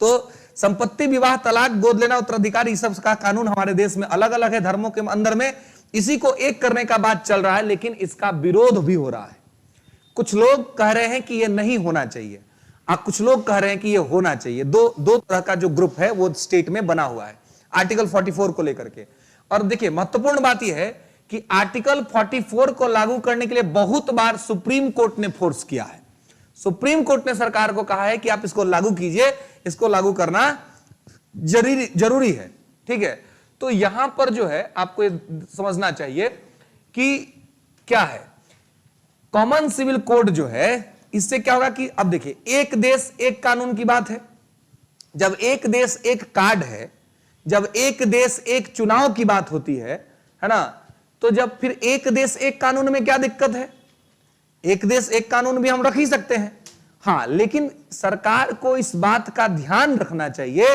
तो संपत्ति, विवाह, तलाक, गोद लेना, उत्तराधिकारी, सब का कानून हमारे देश में अलग अलग है, धर्मों के अंदर में इसी को एक करने का बात चल रहा है, लेकिन इसका विरोध भी हो रहा है। कुछ लोग कह रहे हैं कि यह नहीं होना चाहिए, कुछ लोग कह रहे हैं कि यह होना चाहिए। दो तरह का जो ग्रुप है वो स्टेट में बना हुआ है आर्टिकल 44 को लेकर के। और देखिए महत्वपूर्ण बात यह है कि आर्टिकल 44 को लागू करने के लिए बहुत बार सुप्रीम कोर्ट ने फोर्स किया है। सुप्रीम कोर्ट ने सरकार को कहा है कि आप इसको लागू कीजिए, इसको लागू करना जरूरी है, ठीक है। तो यहां पर जो है आपको ये समझना चाहिए कि क्या है, कॉमन सिविल कोड जो है इससे क्या होगा कि अब देखिए, एक देश एक कानून की बात है, जब एक देश एक कार्ड है, जब एक देश एक चुनाव की बात होती है ना, तो जब फिर एक देश एक कानून में क्या दिक्कत है? एक देश एक कानून भी हम रख ही सकते हैं। हां, लेकिन सरकार को इस बात का ध्यान रखना चाहिए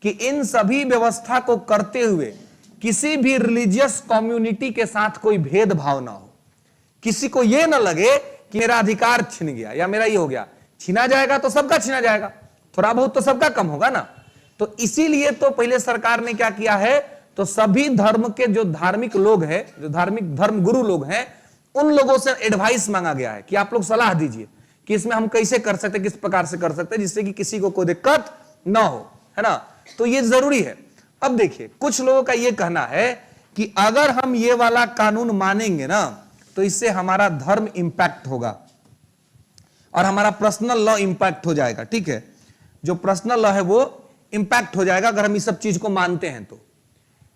कि इन सभी व्यवस्था को करते हुए किसी भी रिलीजियस कम्युनिटी के साथ कोई भेदभाव ना हो। किसी को यह ना लगे कि मेरा अधिकार छिन गया या मेरा ये हो गया। छीना जाएगा तो सबका छीना जाएगा, थोड़ा बहुत तो सबका कम होगा ना। तो इसीलिए तो पहले सरकार ने क्या किया है, तो सभी धर्म के जो धार्मिक लोग हैं, जो धार्मिक धर्म गुरु लोग हैं, उन लोगों से एडवाइस मांगा गया है कि आप लोग सलाह दीजिए कि इसमें हम कैसे कर सकते, किस प्रकार से कर सकते, जिससे कि किसी को कोई दिक्कत ना हो, है ना। तो ये जरूरी है। अब देखिए, कुछ लोगों का ये कहना है कि अगर हम ये वाला कानून मानेंगे ना, तो इससे हमारा धर्म इंपैक्ट होगा और हमारा पर्सनल लॉ इंपैक्ट हो जाएगा। ठीक है, जो पर्सनल लॉ है वो इंपैक्ट हो जाएगा अगर हम इस सब चीज को मानते हैं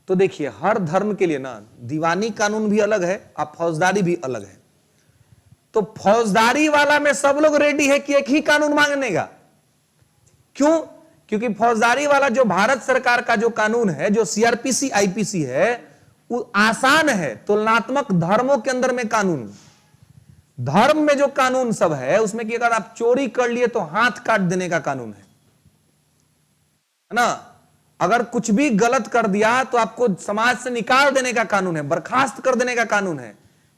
तो देखिए, हर धर्म के लिए ना दीवानी कानून भी अलग है और फौजदारी भी अलग है। तो फौजदारी वाला में सब लोग रेडी है कि एक ही कानून मांगने का। क्यों? क्योंकि फौजदारी वाला जो भारत सरकार का जो कानून है, जो सीआरपीसी आईपीसी है, वो आसान है तुलनात्मक धर्मों के अंदर में कानून। धर्म में जो कानून सब है उसमें कि अगर आप चोरी कर लिए तो हाथ काट देने का कानून है ना। अगर कुछ भी गलत कर दिया तो आपको समाज से निकाल देने का कानून है, बर्खास्त कर देने का कानून है।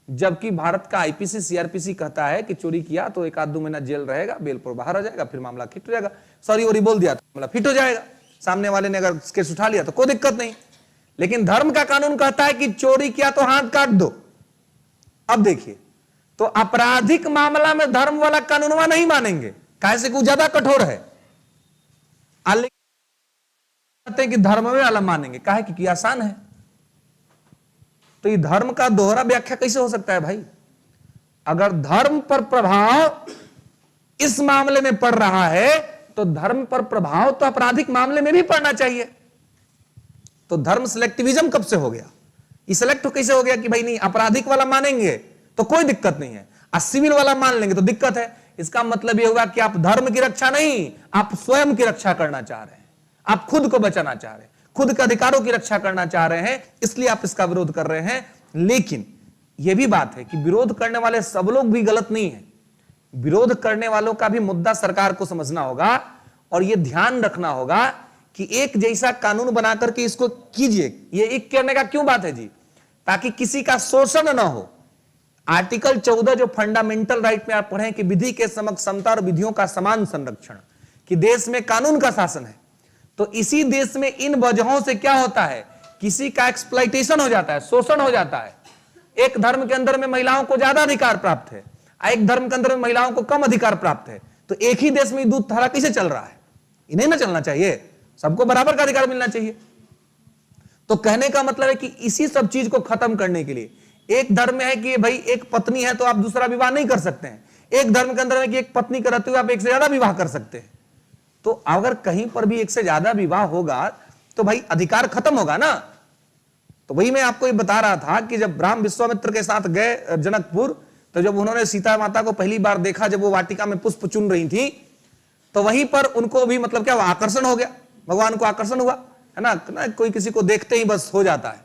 जबकि भारत का आईपीसी सीआरपीसी कहता है कि चोरी किया तो 1-2 महीना जेल रहेगा, बेल पर बाहर आ जाएगा, फिर मामला फिट हो जाएगा। सॉरी वोरी बोल दिया तो मामला फिट हो जाएगा, सामने वाले ने अगर केस उठा लिया तो कोई दिक्कत नहीं। लेकिन धर्म का कानून कहता है कि चोरी किया तो हाथ काट दो। अब देखिए, तो आपराधिक मामला में धर्म वाला कानूनवा नहीं मानेंगे, कैसे कि ज्यादा कठोर है। कहते हैं कि धर्म में वाला मानेंगे, काहे कि आसान है। तो ये धर्म का दोहरा व्याख्या कैसे हो सकता है भाई? अगर धर्म पर प्रभाव इस मामले में पड़ रहा है तो धर्म पर प्रभाव तो आपराधिक मामले में भी पड़ना चाहिए। तो धर्म सिलेक्टिविज्म कब से हो गया? ये सिलेक्ट कैसे हो गया कि भाई नहीं, आपराधिक वाला मानेंगे तो कोई दिक्कत नहीं है और सिविल वाला मान लेंगे तो दिक्कत है। इसका मतलब यह हुआ कि आप धर्म की रक्षा नहीं, आप स्वयं की रक्षा करना चाह रहे हैं, आप खुद को बचाना चाह रहे हैं, खुद के अधिकारों की रक्षा करना चाह रहे हैं, इसलिए आप इसका विरोध कर रहे हैं। लेकिन यह भी बात है कि विरोध करने वाले सब लोग भी गलत नहीं है। विरोध करने वालों का भी मुद्दा सरकार को समझना होगा और यह ध्यान रखना होगा कि एक जैसा कानून बना करके इसको कीजिए। ये एक करने का क्यों बात है जी? ताकि किसी का शोषण ना हो। आर्टिकल 14 जो फंडामेंटल राइट में आप पढ़ें कि विधि के समक्ष समता और विधियों का समान संरक्षण, कि देश में कानून का शासन है। तो इसी देश में इन वजहों से क्या होता है, किसी का एक्सप्लॉइटेशन हो जाता है, शोषण हो जाता है। एक धर्म के अंदर में महिलाओं को ज्यादा अधिकार प्राप्त है, एक धर्म के अंदर में महिलाओं को कम अधिकार प्राप्त है। तो एक ही देश में दूध धारा कैसे चल रहा है? इन्हें ना चलना चाहिए, सबको बराबर का अधिकार मिलना चाहिए। तो कहने का मतलब है कि इसी सब चीज को खत्म करने के लिए, एक धर्म में है कि भाई एक पत्नी है तो आप दूसरा विवाह नहीं कर सकते हैं, एक धर्म के अंदर है कि एक पत्नी का रहते हुए आप एक से ज्यादा विवाह कर सकते हैं। तो अगर कहीं पर भी एक से ज्यादा विवाह होगा तो भाई अधिकार खत्म होगा ना। तो वही मैं आपको ये बता रहा था कि जब राम विश्वामित्र के साथ गए जनकपुर, तो जब उन्होंने सीता माता को पहली बार देखा, जब वो वाटिका में पुष्प चुन रही थी, तो वहीं पर उनको भी मतलब क्या आकर्षण हो गया, भगवान को आकर्षण हुआ, है ना। कोई किसी को देखते ही बस हो जाता है,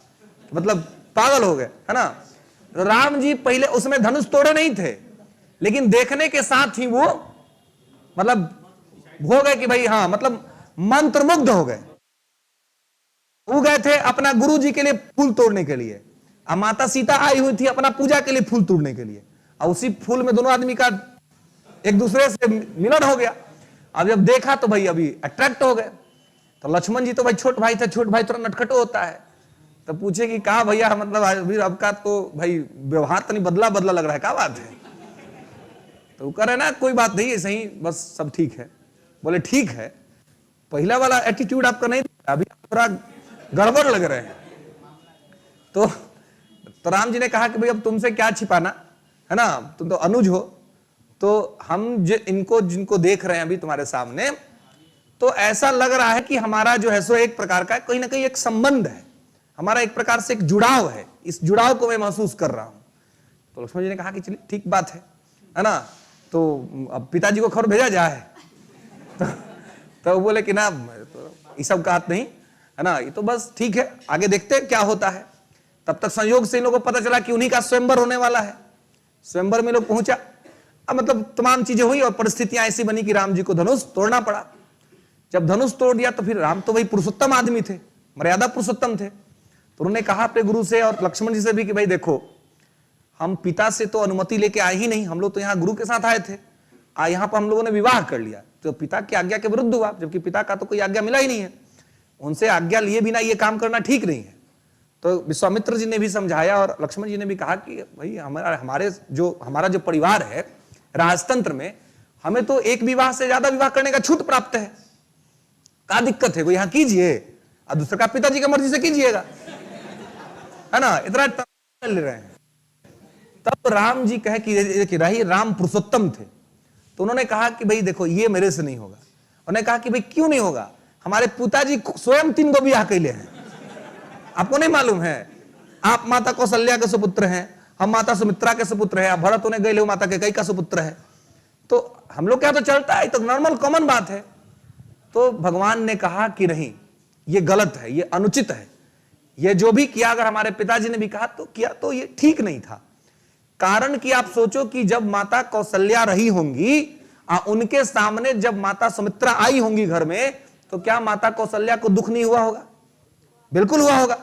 मतलब पागल हो गए, है ना। राम जी पहले उसमें धनुष तोड़े नहीं थे, लेकिन देखने के साथ ही वो मतलब हो गए कि भाई हाँ, मतलब मंत्रमुग्ध हो गए। वो गए थे अपना गुरु जी के लिए फूल तोड़ने के लिए, और माता सीता आई हुई थी अपना पूजा के लिए फूल तोड़ने के लिए, और उसी फूल में दोनों आदमी का एक दूसरे से मिलन हो गया। अब जब देखा तो भाई अभी अट्रैक्ट हो गए। तो लक्ष्मण जी तो भाई छोट भाई थे, छोट भाई थोड़ा नटखटो होता है, तो पूछे कि कहा भैया, मतलब अभी अब का तो भाई व्यवहार तो नहीं बदला बदला लग रहा है, क्या बात है? तो वो कह रहे ना कोई बात नहीं, ऐसे ही बस सब ठीक है। बोले ठीक है, पहला वाला एटीट्यूड आपका नहीं, अभी थोड़ा गड़बड़ लग रहे हैं। तो राम जी ने कहा कि भाई अब तुमसे क्या छिपाना, है ना, तुम तो अनुज हो। तो हम इनको जिनको देख रहे हैं अभी तुम्हारे सामने, तो ऐसा लग रहा है कि हमारा जो है सो एक प्रकार का कहीं ना कहीं एक संबंध है, हमारा एक प्रकार से एक जुड़ाव है, इस जुड़ाव को मैं महसूस कर रहा हूं। तो लक्ष्मण जी ने कहा कि चलिए ठीक बात है ना। तो अब पिताजी को खबर भेजा जाए तो वो बोले कि ना तो ये सब का नहीं है ना, ये तो बस ठीक है, आगे देखते हैं क्या होता है। तब तक संयोग से इन लोगों को पता चला कि उन्हीं का स्वयंवर होने वाला है। स्वयंवर में लोग पहुंचा, अब मतलब तमाम चीजें हुई और परिस्थितियां ऐसी बनी कि राम जी को धनुष तोड़ना पड़ा। जब धनुष तोड़ दिया तो फिर राम तो वही पुरुषोत्तम आदमी थे, मर्यादा पुरुषोत्तम थे, तो उन्होंने कहा अपने गुरु से और लक्ष्मण जी से भी कि भाई देखो, हम पिता से तो अनुमति लेके आए ही नहीं, हम लोग तो यहाँ गुरु के साथ आए थे, यहाँ पर हम लोगों ने विवाह कर लिया तो पिता की आज्ञा के विरुद्ध हुआ, जबकि पिता का तो कोई आज्ञा मिला ही नहीं है, उनसे आज्ञा लिए बिना ये काम करना ठीक नहीं है। तो विश्वामित्र जी ने भी समझाया और लक्ष्मण जी ने भी कहा कि भाई हमारा जो परिवार है राजतंत्र में, हमें तो एक विवाह से ज्यादा विवाह करने का छूट प्राप्त है, क्या दिक्कत है, वो यहां कीजिए और दूसरे का पिताजी की मर्जी से कीजिएगा, है ना, इतना ले रहे हैं। तब राम जी कहे कि रही राम पुरुषोत्तम थे, तो उन्होंने कहा कि भाई देखो ये मेरे से नहीं होगा। उन्होंने कहा कि भाई क्यों नहीं होगा, हमारे पिताजी स्वयं 3 गो विवाह कैले हैं, आपको नहीं मालूम है, आप माता कौशल्या के सुपुत्र हैं, हम माता सुमित्रा के सुपुत्र हैं, भरत उन्हें गए माता के कई का सुपुत्र है, तो हम लोग क्या तो चलता है, तो नॉर्मल कॉमन बात है। तो भगवान ने कहा कि नहीं, ये गलत है, ये अनुचित है, ये जो भी किया, अगर हमारे पिताजी ने भी कहा तो किया तो ये ठीक नहीं था। कारण कि आप सोचो कि जब माता कौशल्या रही होंगी, उनके सामने जब माता सुमित्रा आई होंगी घर में, तो क्या माता कौशल्या को दुख नहीं हुआ होगा? बिल्कुल हुआ होगा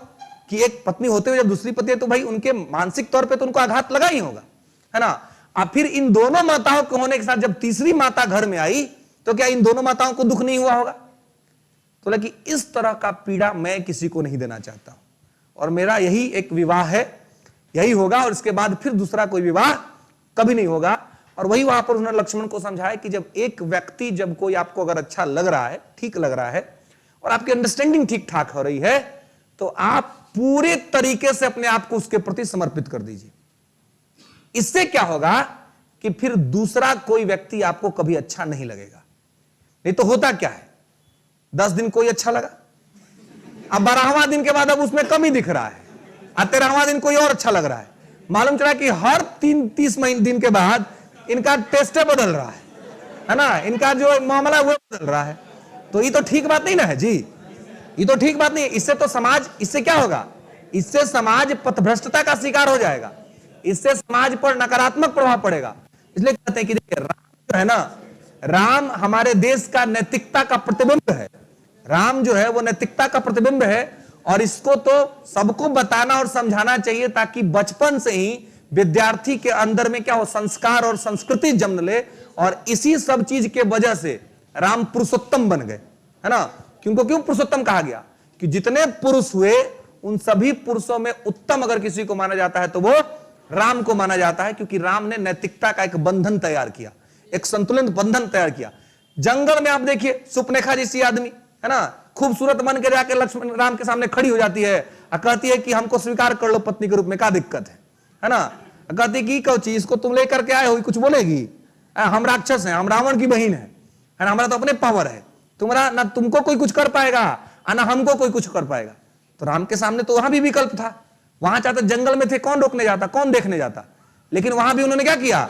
कि एक पत्नी होते हुए जब दूसरी पत्नी है तो भाई उनके मानसिक तौर पे तो उनको आघात लगा ही होगा, है ना। अब फिर इन दोनों माताओं के होने के साथ जब तीसरी माता घर में आई तो क्या इन दोनों माताओं को दुख नहीं हुआ होगा? तो लगी इस तरह का पीड़ा मैं किसी को नहीं देना चाहता हूं, और मेरा यही एक विवाह है, यही होगा, और इसके बाद फिर दूसरा कोई विवाह कभी नहीं होगा। और वही वहां पर उन्होंने लक्ष्मण को समझाया कि जब एक व्यक्ति, जब कोई आपको अगर अच्छा लग रहा है, ठीक लग रहा है, और आपकी अंडरस्टैंडिंग ठीक ठाक हो रही है, तो आप पूरे तरीके से अपने आप को उसके प्रति समर्पित कर दीजिए। इससे क्या होगा कि फिर दूसरा कोई व्यक्ति आपको कभी अच्छा नहीं लगेगा। नहीं तो होता क्या है, 10 दिन कोई अच्छा लगा, अब 12वां दिन के बाद अब उसमें कमी दिख रहा है, अब 13वां दिन कोई और अच्छा लग रहा है, मालूम चला कि हर 30 दिन के बाद इनका टेस्ट बदल रहा है ना, इनका जो मामला वो बदल रहा है। तो ये तो ठीक बात नहीं ना है जी, ये तो ठीक बात नहीं है। इससे तो समाज, इससे क्या होगा, इससे समाज पथभ्रष्टता का शिकार हो जाएगा, इससे समाज पर नकारात्मक प्रभाव पड़ेगा। इसलिए कहते हैं कि देखिए, राम जो है ना, राम हमारे देश का नैतिकता का प्रतिबिंब है। राम जो है वो नैतिकता का प्रतिबिंब है, और इसको तो सबको बताना और समझाना चाहिए, ताकि बचपन से ही विद्यार्थी के अंदर में क्या हो, संस्कार और संस्कृति जन्म ले, और इसी सब चीज के वजह से राम पुरुषोत्तम बन गए, है ना। क्यों पुरुषोत्तम कहा गया? कि जितने पुरुष हुए उन सभी पुरुषों में उत्तम अगर किसी को माना जाता है तो वो राम को माना जाता है, क्योंकि राम ने नैतिकता का एक बंधन तैयार किया, एक संतुलित बंधन तैयार किया। जंगल में आप देखिए, सुपनेखा जैसी आदमी, है ना, खूबसूरत बन के जाके लक्ष्मण राम के सामने खड़ी हो जाती है और कहती है कि हमको स्वीकार कर लो पत्नी के रूप में, क्या दिक्कत है ना। कहती कि कौन चीज इसको तुम लेकर के आए हो, कुछ बोलेगी? हम राक्षस हैं, हम रावण की बहन है ना, हमारा तो अपने पावर है, तुम्हारा ना तुमको कोई कुछ कर पाएगा ना हमको कोई कुछ कर पाएगा। तो राम के सामने तो वहां भी विकल्प था, वहां चाहते जंगल में थे, कौन रोकने जाता, कौन देखने जाता, लेकिन वहां भी उन्होंने क्या किया,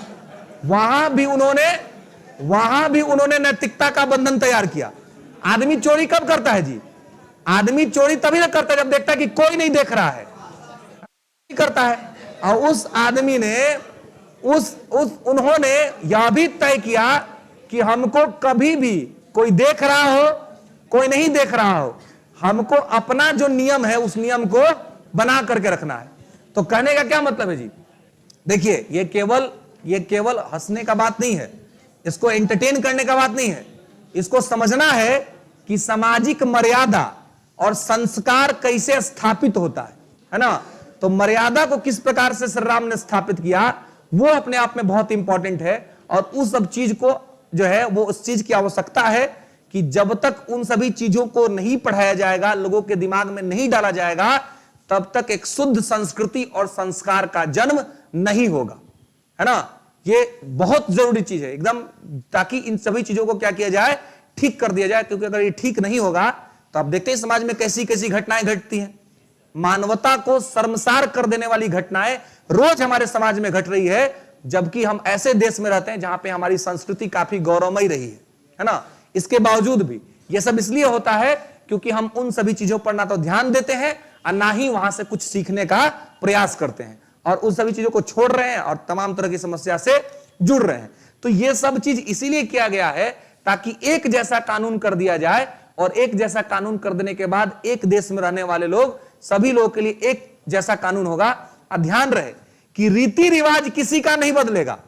वहां भी उन्होंने नैतिकता का बंधन तैयार किया। आदमी चोरी कब करता है जी? आदमी चोरी तभी ना करता है जब देखता है कि कोई नहीं देख रहा है, करता है। और उस आदमी ने उन्होंने यह भी तय किया कि हमको कभी भी कोई देख रहा हो कोई नहीं देख रहा हो, हमको अपना जो नियम है उस नियम को बना करके रखना है। तो कहने का क्या मतलब है जी? देखिए, ये केवल हंसने का बात नहीं है, इसको एंटरटेन करने का बात नहीं है, इसको समझना है कि सामाजिक मर्यादा और संस्कार कैसे स्थापित होता है ना। तो मर्यादा को किस प्रकार से श्री राम ने स्थापित किया, वो अपने आप में बहुत इंपॉर्टेंट है। और उस सब चीज को जो है वो उस चीज की आवश्यकता है कि जब तक उन सभी चीजों को नहीं पढ़ाया जाएगा, लोगों के दिमाग में नहीं डाला जाएगा, तब तक एक शुद्ध संस्कृति और संस्कार का जन्म नहीं होगा, है ना। ये बहुत जरूरी चीज है एकदम, ताकि इन सभी चीजों को क्या किया जाए, ठीक कर दिया जाए। क्योंकि अगर ये ठीक नहीं होगा तो आप देखते हैं समाज में कैसी कैसी घटनाएं घटती हैं, मानवता को शर्मसार कर देने वाली घटनाएं रोज हमारे समाज में घट रही है। जबकि हम ऐसे देश में रहते हैं जहां पे हमारी संस्कृति काफी गौरवमयी रही है ना। इसके बावजूद भी यह सब इसलिए होता है क्योंकि हम उन सभी चीजों पर ना तो ध्यान देते हैं और ना ही वहां से कुछ सीखने का प्रयास करते हैं, और उन सभी चीजों को छोड़ रहे हैं और तमाम तरह की समस्या से जुड़ रहे हैं। तो यह सब चीज इसीलिए किया गया है ताकि एक जैसा कानून कर दिया जाए, और एक जैसा कानून कर देने के बाद एक देश में रहने वाले लोग, सभी लोगों के लिए एक जैसा कानून होगा। और ध्यान रहे कि रीति रिवाज किसी का नहीं बदलेगा,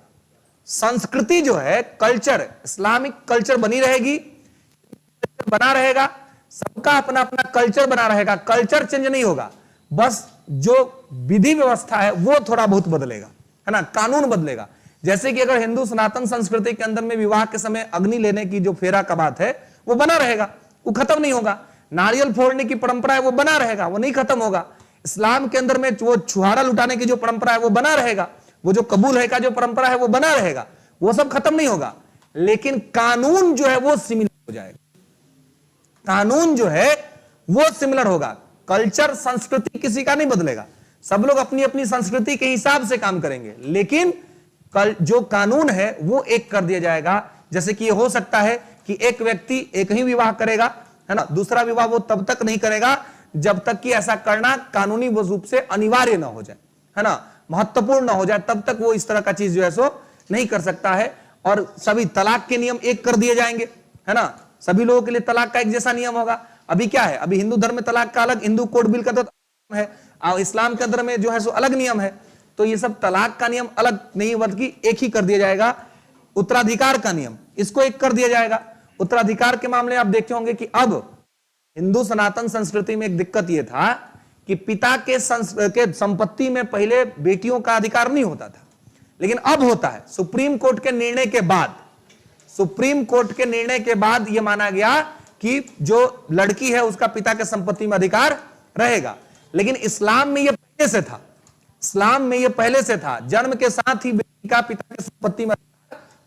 संस्कृति जो है, कल्चर, इस्लामिक कल्चर बनी रहेगी, बना रहेगा, सबका अपना अपना कल्चर बना रहेगा, कल्चर चेंज नहीं होगा, बस जो विधि व्यवस्था है वो थोड़ा बहुत बदलेगा, है ना, कानून बदलेगा। जैसे कि अगर हिंदू सनातन संस्कृति के अंदर में विवाह के समय अग्नि लेने की जो फेरा का बात है वो बना रहेगा, वो खत्म नहीं होगा। नारियल फोड़ने की परंपरा है वो बना रहेगा, वो नहीं खत्म होगा। इस्लाम के अंदर में वो छुहारा लुटाने की जो परंपरा है वो बना रहेगा, वो जो कबूल है का जो परंपरा है वो बना रहेगा, वो सब खत्म नहीं होगा। लेकिन कानून जो है वो सिमिलर हो जाएगा, कानून जो है वो सिमिलर होगा। कल्चर, संस्कृति किसी का नहीं बदलेगा, सब लोग अपनी अपनी संस्कृति के हिसाब से काम करेंगे, लेकिन जो कानून है वो एक कर दिया जाएगा। जैसे कि ये हो सकता है कि एक व्यक्ति एक ही विवाह करेगा, है ना, दूसरा विवाह वो तब तक नहीं करेगा जब तक कि ऐसा करना कानूनी रूप से अनिवार्य ना हो जाए, है ना, महत्वपूर्ण ना हो जाए, तब तक वो इस तरह का चीज जो है सो नहीं कर सकता है। और सभी तलाक के नियम एक कर दिए जाएंगे, है ना, सभी लोगों के लिए तलाक का एक जैसा नियम होगा। अभी क्या है, अभी हिंदू धर्म में तलाक का अलग, हिंदू कोड बिल का तो है, और इस्लाम के अंदर में जो है सो अलग नियम है। तो ये सब तलाक का नियम अलग नहीं बल्कि एक ही कर दिया जाएगा। उत्तराधिकार का नियम, इसको एक कर दिया जाएगा। उत्तराधिकार के मामले आप देखे होंगे कि अब हिंदू सनातन संस्कृति में एक दिक्कत यह था कि पिता के संपत्ति में पहले बेटियों का अधिकार नहीं होता था, लेकिन अब होता है। सुप्रीम कोर्ट के निर्णय के बाद, सुप्रीम कोर्ट के निर्णय के बाद यह माना गया कि जो लड़की है उसका पिता के संपत्ति में अधिकार रहेगा। लेकिन इस्लाम में यह पहले से था, इस्लाम में यह पहले से था, जन्म के साथ ही बेटी का पिता की संपत्ति में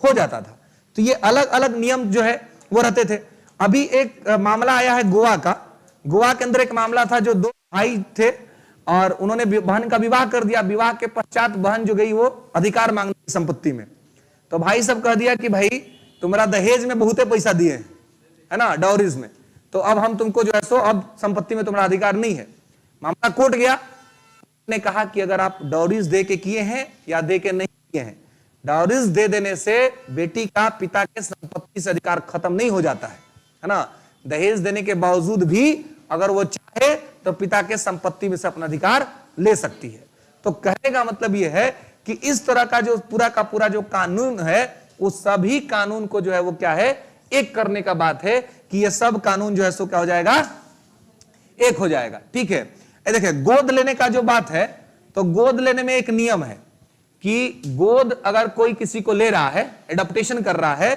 हो जाता था। तो ये अलग अलग नियम जो है वो रहते थे। अभी एक मामला आया है गोवा का, गोवा के अंदर एक मामला था, जो दो भाई थे और उन्होंने बहन का विवाह कर दिया। विवाह के पश्चात बहन जो गई वो अधिकार मांगने संपत्ति में, तो भाई सब कह दिया कि भाई तुम्हारा दहेज में बहुते पैसा दिए हैं, है ना, डाउरीज में, तो अब हम तुमको जो है सो अब संपत्ति में तुम्हारा अधिकार नहीं है। मामला कोर्ट गया, ने कहा कि अगर आप डाउरीज दे के किए हैं या दे के नहीं किए हैं, डाउरीज दे देने से बेटी का पिता के संपत्ति से अधिकार खत्म नहीं हो जाता है ना। दहेज देने के बावजूद भी अगर वो चाहे तो पिता के संपत्ति में से अपना अधिकार ले सकती है। तो कहने का मतलब यह है कि इस तरह का जो पूरा का पूरा जो कानून है, उस सभी कानून को जो है वो क्या है, एक करने का बात है कि ये सब कानून जो है सो क्या हो जाएगा, एक हो जाएगा। ठीक है, देखिए गोद लेने का जो बात है, तो गोद लेने में एक नियम है कि गोद अगर कोई किसी को ले रहा है, एडॉप्टेशन कर रहा है,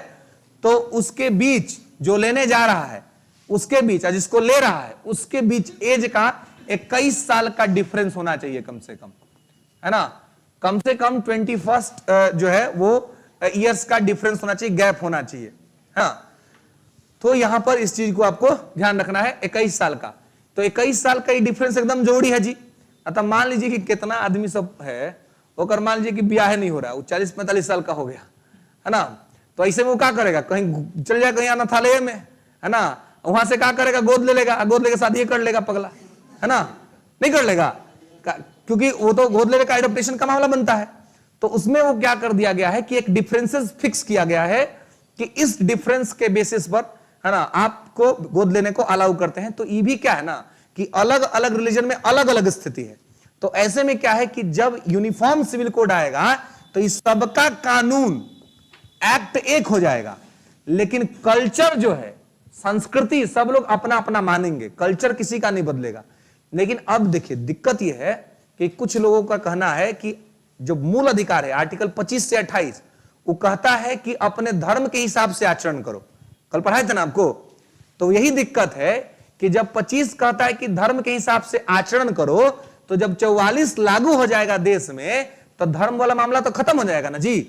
तो उसके बीच जो लेने जा रहा है उसके बीच, जिसको ले रहा है उसके बीच एज का 21 साल का डिफरेंस होना चाहिए कम से कम, है ना, कम से कम 21 जो है वो ईयर्स का डिफरेंस होना चाहिए, गैप होना चाहिए। हाँ, तो यहां पर इस चीज को आपको ध्यान रखना है, 21 साल का। तो 21 साल का ये डिफरेंस एकदम जरूरी है जी। अतः मान लीजिए कि कितना आदमी सब है, और मान लीजिए कि ब्याह नहीं हो रहा है, वो 40-45 साल का हो गया, है ना, तो ऐसे में वो क्या करेगा, कहीं चल जाए कहीं अनाथालय में, है ना, वहां से क्या करेगा, गोद ले लेगा, गोद लेके शादी कर लेगा पगला, है ना, नहीं कर लेगा, क्योंकि वो तो गोद लेने का एडॉप्टेशन का मामला बनता है। तो उसमें वो क्या कर दिया गया है कि एक डिफरेंसेस फिक्स किया गया है कि इस डिफरेंस के बेसिस पर, है ना, आपको गोद लेने को अलाउ करते हैं। तो ये भी क्या है ना कि अलग अलग रिलीजन में अलग अलग स्थिति है। तो ऐसे में क्या है कि जब यूनिफॉर्म सिविल कोड आएगा तो इस सबका कानून एक्ट एक हो जाएगा, लेकिन कल्चर जो है, संस्कृति, सब लोग अपना अपना मानेंगे, कल्चर किसी का नहीं बदलेगा। लेकिन अब देखिए दिक्कत यह है कि कुछ लोगों का कहना है कि जो मूल अधिकार है आर्टिकल 25 से 28, वो कहता है कि अपने धर्म के हिसाब से आचरण करो। कल पढ़ाए थे ना आपको, तो यही दिक्कत है कि जब 25 कहता है कि धर्म के हिसाब से आचरण करो, तो जब 44 लागू हो जाएगा देश में, तो धर्म वाला मामला तो खत्म हो जाएगा ना जी।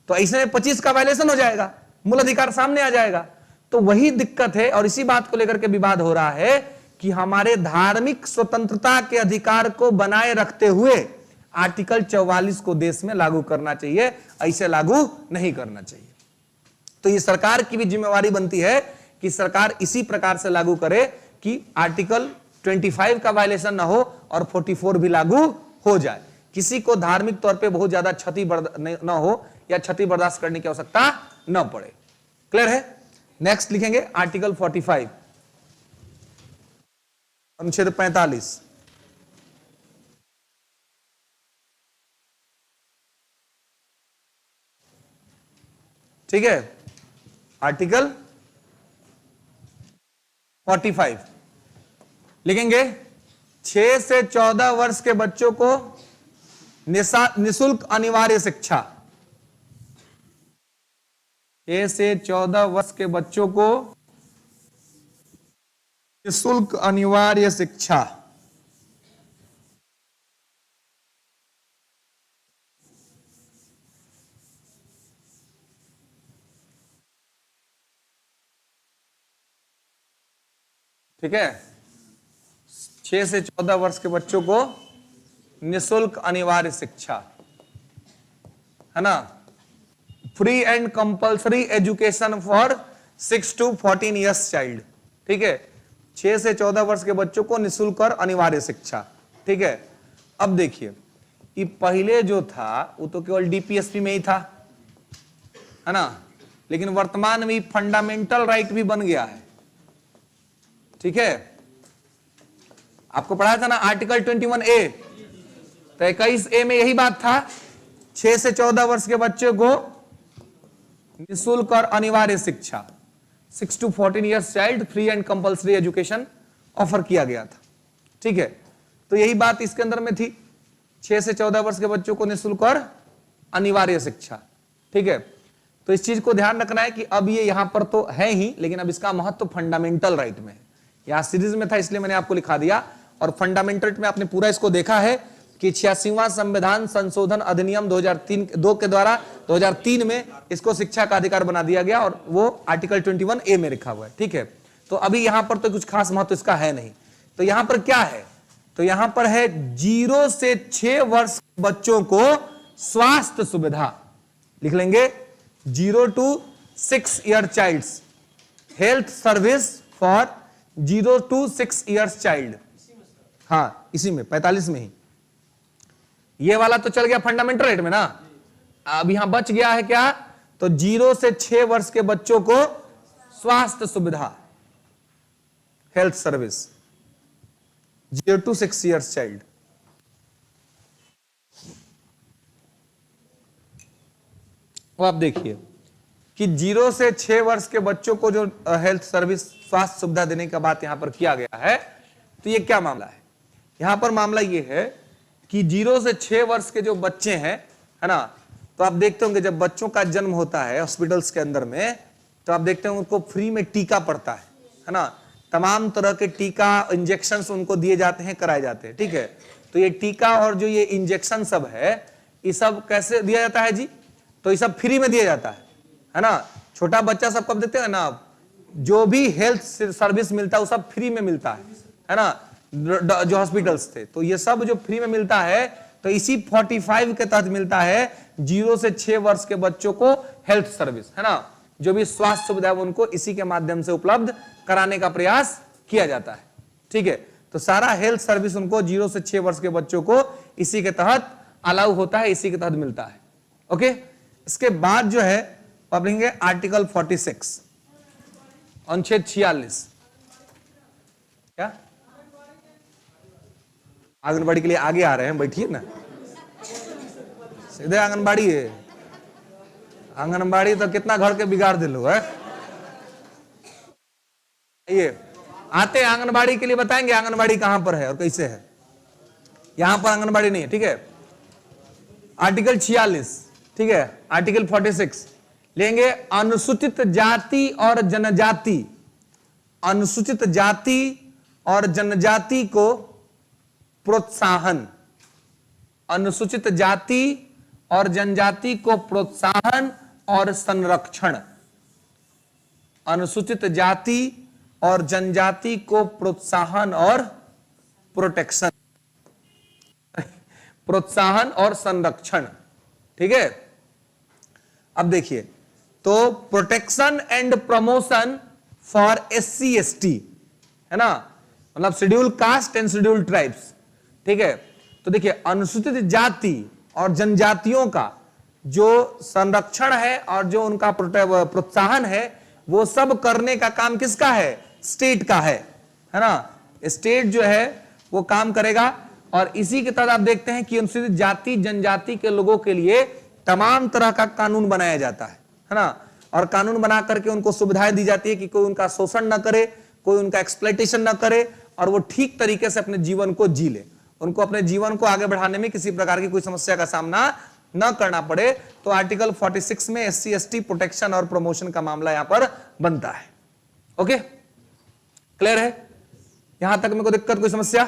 तो ऐसे में 25 का वायलेशन हो जाएगा, मूल अधिकार सामने आ जाएगा। तो वही दिक्कत है, और इसी बात को लेकर के विवाद हो रहा है कि हमारे धार्मिक स्वतंत्रता के अधिकार को बनाए रखते हुए आर्टिकल 44 को देश में लागू करना चाहिए, ऐसे लागू नहीं करना चाहिए। तो ये सरकार की भी जिम्मेवारी बनती है कि सरकार इसी प्रकार से लागू करे कि आर्टिकल 25 का वायलेशन ना हो और 44 भी लागू हो जाए, किसी को धार्मिक तौर पे बहुत ज्यादा क्षति ना हो या क्षति बर्दाश्त करने की आवश्यकता न पड़े। क्लियर है? नेक्स्ट लिखेंगे आर्टिकल 45 अनुच्छेद 45। ठीक है, आर्टिकल 45 लिखेंगे 6 से 14 वर्ष के बच्चों को निःशुल्क अनिवार्य शिक्षा। 6 से 14 वर्ष के बच्चों को निःशुल्क अनिवार्य शिक्षा। ठीक है, 6 से 14 वर्ष के बच्चों को निःशुल्क अनिवार्य शिक्षा, है ना। Free and compulsory education for 6 to 14 years child. ठीक है, 6 से 14 वर्ष के बच्चों को निःशुल्क और अनिवार्य शिक्षा। ठीक है, अब देखिए कि पहले जो था वो तो केवल डीपीएसपी में ही था, है ना, लेकिन वर्तमान में फंडामेंटल राइट भी बन गया है। ठीक है, आपको पढ़ाया था ना आर्टिकल 21A, तो 21A में यही बात था, 6 से 14 वर्ष के बच्चे को निःशुल्क और अनिवार्य शिक्षा, 6 to 14 years child free and compulsory education offer किया गया था। ठीक है, तो यही बात इसके अंदर में थी, 6 से 14 वर्ष के बच्चों को निःशुल्क और अनिवार्य शिक्षा। ठीक है, तो इस चीज को ध्यान रखना है कि अब ये यहां पर तो है ही, लेकिन अब इसका महत्व फंडामेंटल राइट में है। यहां सीरीज में था इसलिए मैंने आपको लिखा दिया, और फंडामेंटल में आपने पूरा इसको देखा है कि 86वां संविधान संशोधन अधिनियम 2003 के द्वारा 2003 में इसको शिक्षा का अधिकार बना दिया गया, और वो आर्टिकल 21A में लिखा हुआ है। ठीक है, तो अभी यहां पर तो कुछ खास महत्व इसका है नहीं। तो यहां पर क्या है, तो यहां पर है 0 से 6 वर्ष बच्चों को स्वास्थ्य सुविधा, लिख लेंगे 0 to 6 year childs, health service for 0 to 6 years child. हाँ, इसी में 45 में ही ये वाला तो चल गया फंडामेंटल राइट में ना। अब यहां बच गया है क्या, तो 0 से 6 वर्ष के बच्चों को स्वास्थ्य सुविधा, health service 0 to 6 years child. अब आप देखिए कि 0 से 6 वर्ष के बच्चों को जो हेल्थ सर्विस स्वास्थ्य सुविधा देने का बात यहां पर किया गया है, तो ये क्या मामला है, यहां पर मामला ये है कि 0 से 6 वर्ष के जो बच्चे हैं, है ना, तो आप देखते होंगे जब बच्चों का जन्म होता है हॉस्पिटल्स के अंदर में, तो आप देखते होंगे उनको फ्री में टीका पड़ता है ना, तमाम तरह के टीका इंजेक्शन उनको दिए जाते हैं, कराए जाते हैं। ठीक है, तो ये टीका और जो ये इंजेक्शन सब है, ये सब कैसे दिया जाता है जी, तो ये सब फ्री में दिया जाता है ना। छोटा बच्चा सब कब देते हैं ना, जो भी हेल्थ सर्विस मिलता है वो सब फ्री में मिलता है ना, जो हॉस्पिटल्स थे, तो ये सब जो फ्री में मिलता है, तो इसी 45 के तहत मिलता है 0 से 6 वर्ष के बच्चों को हेल्थ सर्विस, है ना, जो भी स्वास्थ्य सुविधा है उनको इसी के माध्यम से उपलब्ध कराने का प्रयास किया जाता है। ठीक है, तो सारा हेल्थ सर्विस उनको 0 से 6 वर्ष के बच्चों को इसी के तहत अलाउ होता है, इसी के तहत मिलता है। ओके, इसके बाद जो है आप लिखेंगे आर्टिकल 46 अनुच्छेद 46। क्या आंगनबाड़ी के लिए आगे आ रहे हैं, बैठिए ना, सीधे आंगनबाड़ी है। आंगनबाड़ी तो कितना घर के बिगाड़ दिलो है। ये आते आंगनबाड़ी के लिए बताएंगे आंगनबाड़ी कहां पर है और कैसे है। यहां पर आंगनबाड़ी नहीं है। ठीक है, आर्टिकल 46, ठीक है, आर्टिकल 46 लेंगे अनुसूचित जाति और जनजाति, अनुसूचित जाति और जनजाति को प्रोत्साहन, अनुसूचित जाति और जनजाति को प्रोत्साहन और संरक्षण, अनुसूचित जाति और जनजाति को प्रोत्साहन और प्रोटेक्शन। प्रोत्साहन और संरक्षण। ठीक है, अब देखिए, तो protection and promotion for SC ST, है ना, मतलब schedule caste and schedule tribes. ठीक है, तो देखिए अनुसूचित जाति और जनजातियों का जो संरक्षण है और जो उनका प्रोत्साहन है वो सब करने का काम किसका है? स्टेट का है ना। स्टेट जो है वो काम करेगा, और इसी के तहत आप देखते हैं कि अनुसूचित जाति जनजाति के लोगों के लिए तमाम तरह का कानून बनाया जाता है ना, और कानून बना करके उनको सुविधाएं दी जाती है कि कोई उनका शोषण ना करे, कोई उनका एक्सप्लॉइटेशन ना करे, और वो ठीक तरीके से अपने जीवन को जी ले, उनको अपने जीवन को आगे बढ़ाने में किसी प्रकार की कोई समस्या का सामना न करना पड़े। तो आर्टिकल 46 में SC ST प्रोटेक्शन और प्रमोशन का मामला यहां पर बनता है। ओके, क्लियर है? यहां तक में कोई दिक्कत, कोई समस्या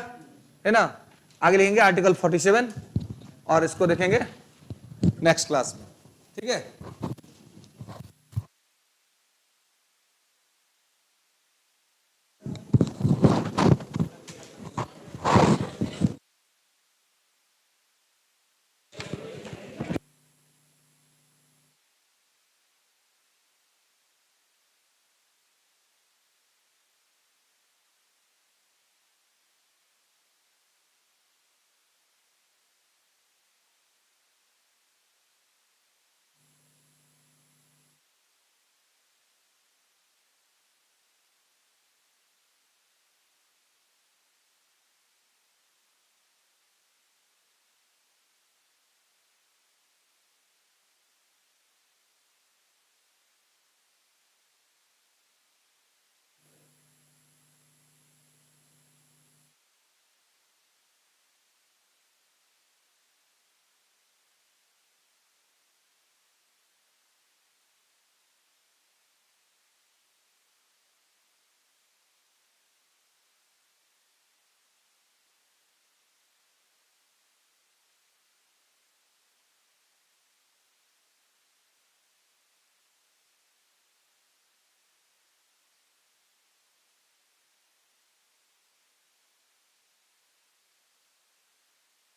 है ना? आगे लिखेंगे आर्टिकल 47 और इसको देखेंगे नेक्स्ट क्लास में। ठीक है।